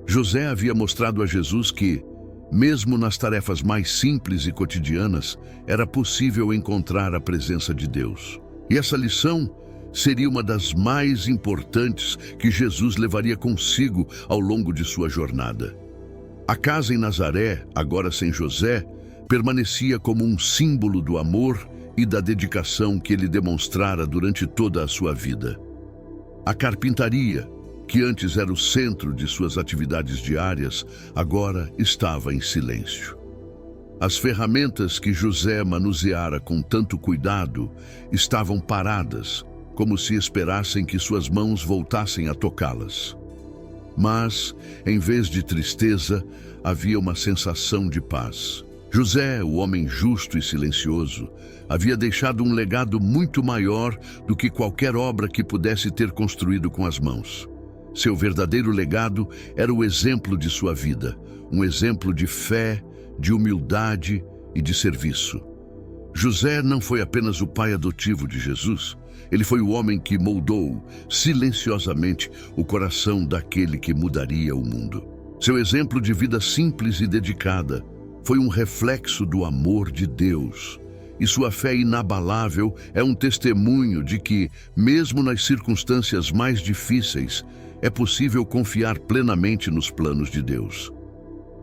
José havia mostrado a Jesus que, mesmo nas tarefas mais simples e cotidianas, era possível encontrar a presença de Deus. E essa lição seria uma das mais importantes que Jesus levaria consigo ao longo de sua jornada. A casa em Nazaré, agora sem José, permanecia como um símbolo do amor e da dedicação que ele demonstrara durante toda a sua vida. A carpintaria, que antes era o centro de suas atividades diárias, agora estava em silêncio. As ferramentas que José manuseara com tanto cuidado estavam paradas, como se esperassem que suas mãos voltassem a tocá-las. Mas, em vez de tristeza, havia uma sensação de paz. José, o homem justo e silencioso, havia deixado um legado muito maior do que qualquer obra que pudesse ter construído com as mãos. Seu verdadeiro legado era o exemplo de sua vida, um exemplo de fé, de humildade e de serviço. José não foi apenas o pai adotivo de Jesus, ele foi o homem que moldou, silenciosamente, o coração daquele que mudaria o mundo. Seu exemplo de vida simples e dedicada foi um reflexo do amor de Deus, e sua fé inabalável é um testemunho de que, mesmo nas circunstâncias mais difíceis, é possível confiar plenamente nos planos de Deus.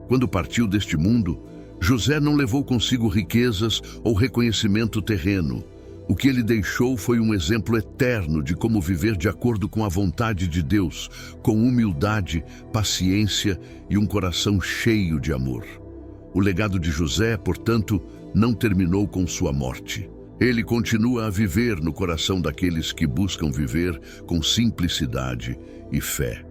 Quando partiu deste mundo, José não levou consigo riquezas ou reconhecimento terreno. O que ele deixou foi um exemplo eterno de como viver de acordo com a vontade de Deus, com humildade, paciência e um coração cheio de amor. O legado de José, portanto, não terminou com sua morte. Ele continua a viver no coração daqueles que buscam viver com simplicidade e fé.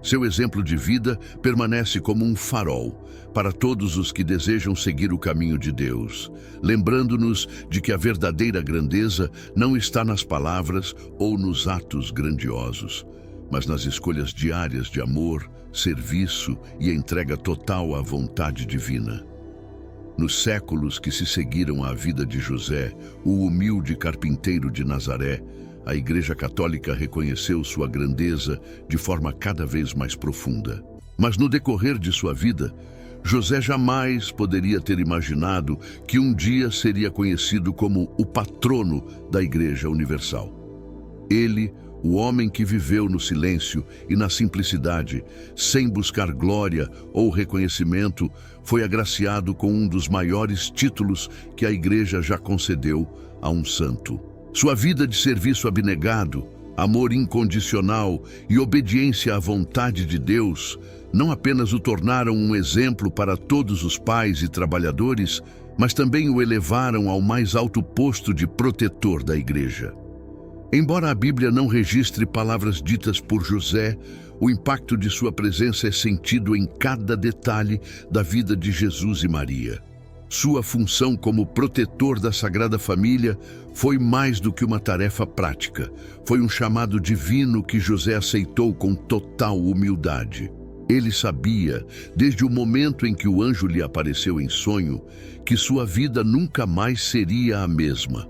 Seu exemplo de vida permanece como um farol para todos os que desejam seguir o caminho de Deus, lembrando-nos de que a verdadeira grandeza não está nas palavras ou nos atos grandiosos, mas nas escolhas diárias de amor, serviço e entrega total à vontade divina. Nos séculos que se seguiram à vida de José, o humilde carpinteiro de Nazaré, a Igreja Católica reconheceu sua grandeza de forma cada vez mais profunda. Mas no decorrer de sua vida, José jamais poderia ter imaginado que um dia seria conhecido como o patrono da Igreja Universal. Ele, o homem que viveu no silêncio e na simplicidade, sem buscar glória ou reconhecimento, foi agraciado com um dos maiores títulos que a Igreja já concedeu a um santo. Sua vida de serviço abnegado, amor incondicional e obediência à vontade de Deus não apenas o tornaram um exemplo para todos os pais e trabalhadores, mas também o elevaram ao mais alto posto de protetor da Igreja. Embora a Bíblia não registre palavras ditas por José, o impacto de sua presença é sentido em cada detalhe da vida de Jesus e Maria. Sua função como protetor da Sagrada Família foi mais do que uma tarefa prática. Foi um chamado divino que José aceitou com total humildade. Ele sabia, desde o momento em que o anjo lhe apareceu em sonho, que sua vida nunca mais seria a mesma.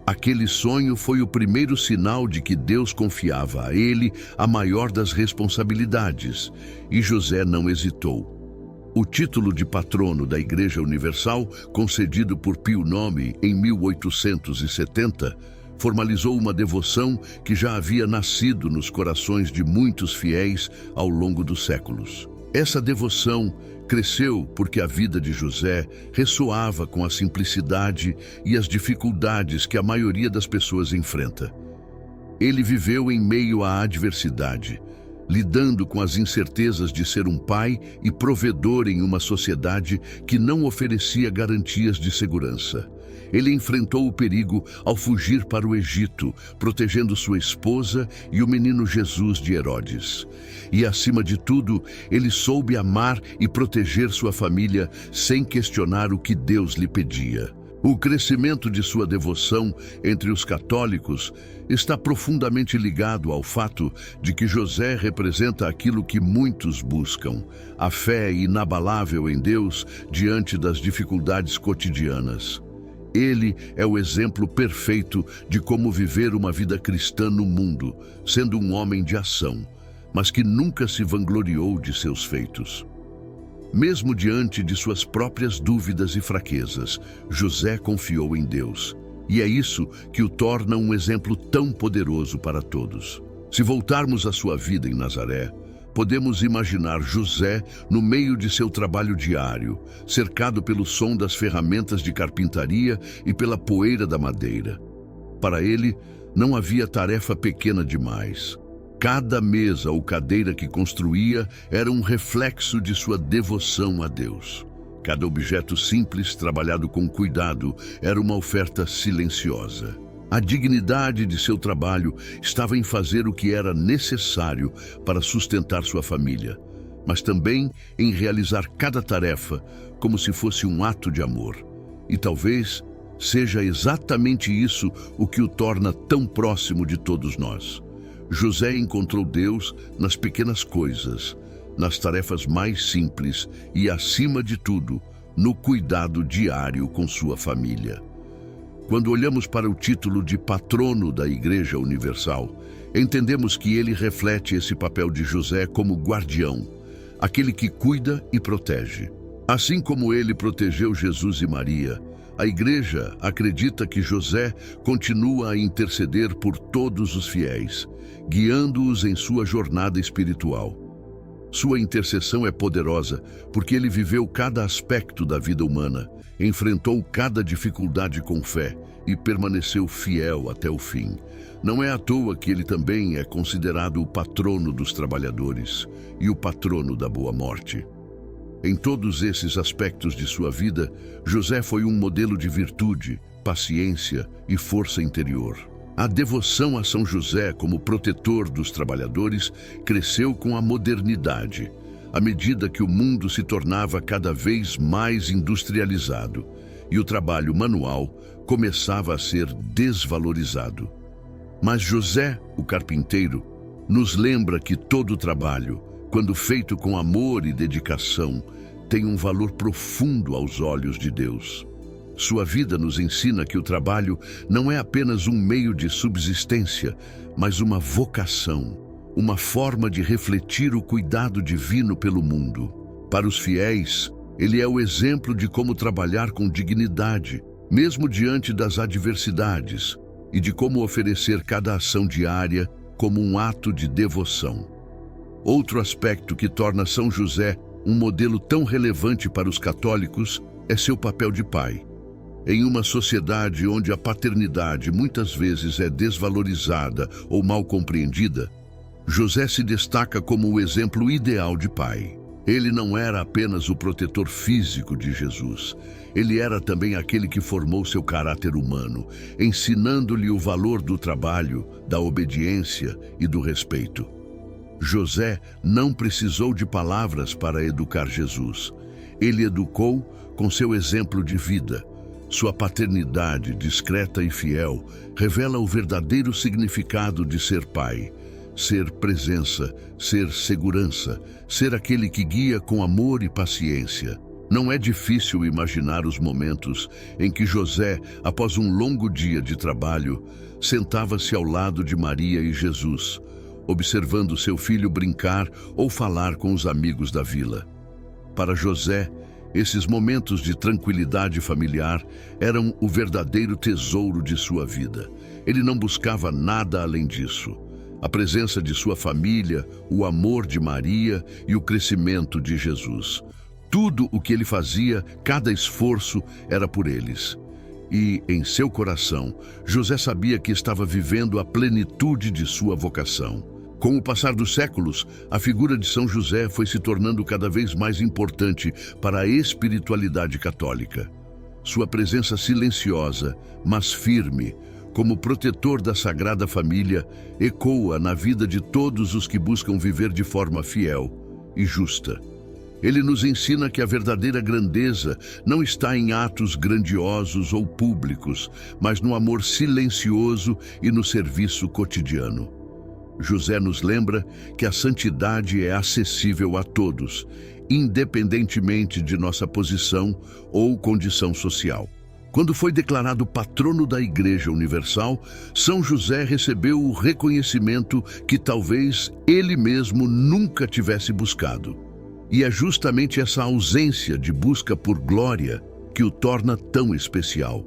Aquele sonho foi o primeiro sinal de que Deus confiava a ele a maior das responsabilidades, e José não hesitou. O título de patrono da Igreja Universal, concedido por Pio IX em 1870, formalizou uma devoção que já havia nascido nos corações de muitos fiéis ao longo dos séculos. Essa devoção cresceu porque a vida de José ressoava com a simplicidade e as dificuldades que a maioria das pessoas enfrenta. Ele viveu em meio à adversidade, lidando com as incertezas de ser um pai e provedor em uma sociedade que não oferecia garantias de segurança. Ele enfrentou o perigo ao fugir para o Egito, protegendo sua esposa e o menino Jesus de Herodes. E, acima de tudo, ele soube amar e proteger sua família sem questionar o que Deus lhe pedia. O crescimento de sua devoção entre os católicos está profundamente ligado ao fato de que José representa aquilo que muitos buscam: a fé inabalável em Deus diante das dificuldades cotidianas. Ele é o exemplo perfeito de como viver uma vida cristã no mundo, sendo um homem de ação, mas que nunca se vangloriou de seus feitos. Mesmo diante de suas próprias dúvidas e fraquezas, José confiou em Deus. E é isso que o torna um exemplo tão poderoso para todos. Se voltarmos à sua vida em Nazaré, podemos imaginar José no meio de seu trabalho diário, cercado pelo som das ferramentas de carpintaria e pela poeira da madeira. Para ele, não havia tarefa pequena demais. Cada mesa ou cadeira que construía era um reflexo de sua devoção a Deus. Cada objeto simples, trabalhado com cuidado, era uma oferta silenciosa. A dignidade de seu trabalho estava em fazer o que era necessário para sustentar sua família, mas também em realizar cada tarefa como se fosse um ato de amor. E talvez seja exatamente isso o que o torna tão próximo de todos nós. José encontrou Deus nas pequenas coisas, nas tarefas mais simples e, acima de tudo, no cuidado diário com sua família. Quando olhamos para o título de patrono da Igreja Universal, entendemos que ele reflete esse papel de José como guardião, aquele que cuida e protege. Assim como ele protegeu Jesus e Maria, a Igreja acredita que José continua a interceder por todos os fiéis, guiando-os em sua jornada espiritual. Sua intercessão é poderosa porque ele viveu cada aspecto da vida humana, enfrentou cada dificuldade com fé e permaneceu fiel até o fim. Não é à toa que ele também é considerado o patrono dos trabalhadores e o patrono da boa morte. Em todos esses aspectos de sua vida, José foi um modelo de virtude, paciência e força interior. A devoção a São José como protetor dos trabalhadores cresceu com a modernidade, à medida que o mundo se tornava cada vez mais industrializado e o trabalho manual começava a ser desvalorizado. Mas José, o carpinteiro, nos lembra que todo trabalho, quando feito com amor e dedicação, tem um valor profundo aos olhos de Deus. Sua vida nos ensina que o trabalho não é apenas um meio de subsistência, mas uma vocação, uma forma de refletir o cuidado divino pelo mundo. Para os fiéis, ele é o exemplo de como trabalhar com dignidade, mesmo diante das adversidades, e de como oferecer cada ação diária como um ato de devoção. Outro aspecto que torna São José um modelo tão relevante para os católicos é seu papel de pai. Em uma sociedade onde a paternidade muitas vezes é desvalorizada ou mal compreendida, José se destaca como o exemplo ideal de pai. Ele não era apenas o protetor físico de Jesus. Ele era também aquele que formou seu caráter humano, ensinando-lhe o valor do trabalho, da obediência e do respeito. José não precisou de palavras para educar Jesus. Ele educou com seu exemplo de vida. Sua paternidade, discreta e fiel, revela o verdadeiro significado de ser pai. Ser presença, ser segurança, ser aquele que guia com amor e paciência. Não é difícil imaginar os momentos em que José, após um longo dia de trabalho, sentava-se ao lado de Maria e Jesus, observando seu filho brincar ou falar com os amigos da vila. Para José, esses momentos de tranquilidade familiar eram o verdadeiro tesouro de sua vida. Ele não buscava nada além disso. A presença de sua família, o amor de Maria e o crescimento de Jesus. Tudo o que ele fazia, cada esforço, era por eles. E, em seu coração, José sabia que estava vivendo a plenitude de sua vocação. Com o passar dos séculos, a figura de São José foi se tornando cada vez mais importante para a espiritualidade católica. Sua presença silenciosa, mas firme, como protetor da Sagrada Família, ecoa na vida de todos os que buscam viver de forma fiel e justa. Ele nos ensina que a verdadeira grandeza não está em atos grandiosos ou públicos, mas no amor silencioso e no serviço cotidiano. José nos lembra que a santidade é acessível a todos, independentemente de nossa posição ou condição social. Quando foi declarado patrono da Igreja Universal, São José recebeu o reconhecimento que talvez ele mesmo nunca tivesse buscado. E é justamente essa ausência de busca por glória que o torna tão especial.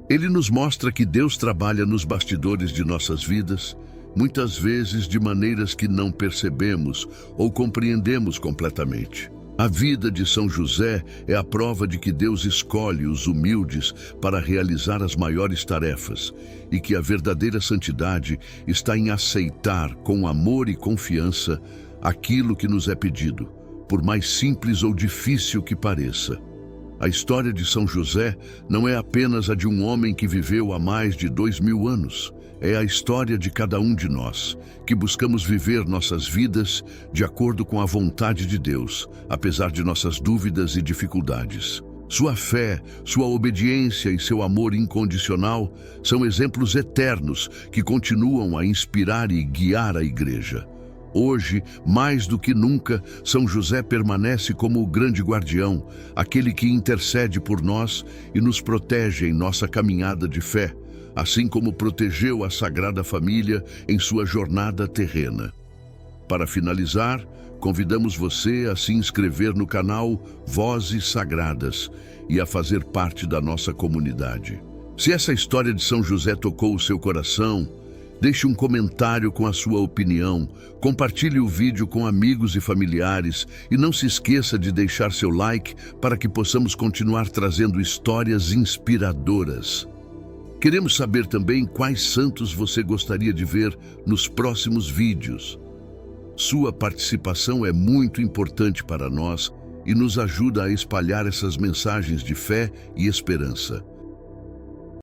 Ele nos mostra que Deus trabalha nos bastidores de nossas vidas, muitas vezes de maneiras que não percebemos ou compreendemos completamente. A vida de São José é a prova de que Deus escolhe os humildes para realizar as maiores tarefas e que a verdadeira santidade está em aceitar com amor e confiança aquilo que nos é pedido, por mais simples ou difícil que pareça. A história de São José não é apenas a de um homem que viveu há mais de 2000 anos. É a história de cada um de nós, que buscamos viver nossas vidas de acordo com a vontade de Deus, apesar de nossas dúvidas e dificuldades. Sua fé, sua obediência e seu amor incondicional são exemplos eternos que continuam a inspirar e guiar a Igreja. Hoje, mais do que nunca, São José permanece como o grande guardião, aquele que intercede por nós e nos protege em nossa caminhada de fé, assim como protegeu a Sagrada Família em sua jornada terrena. Para finalizar, convidamos você a se inscrever no canal Vozes Sagradas e a fazer parte da nossa comunidade. Se essa história de São José tocou o seu coração, deixe um comentário com a sua opinião, compartilhe o vídeo com amigos e familiares e não se esqueça de deixar seu like para que possamos continuar trazendo histórias inspiradoras. Queremos saber também quais santos você gostaria de ver nos próximos vídeos. Sua participação é muito importante para nós e nos ajuda a espalhar essas mensagens de fé e esperança.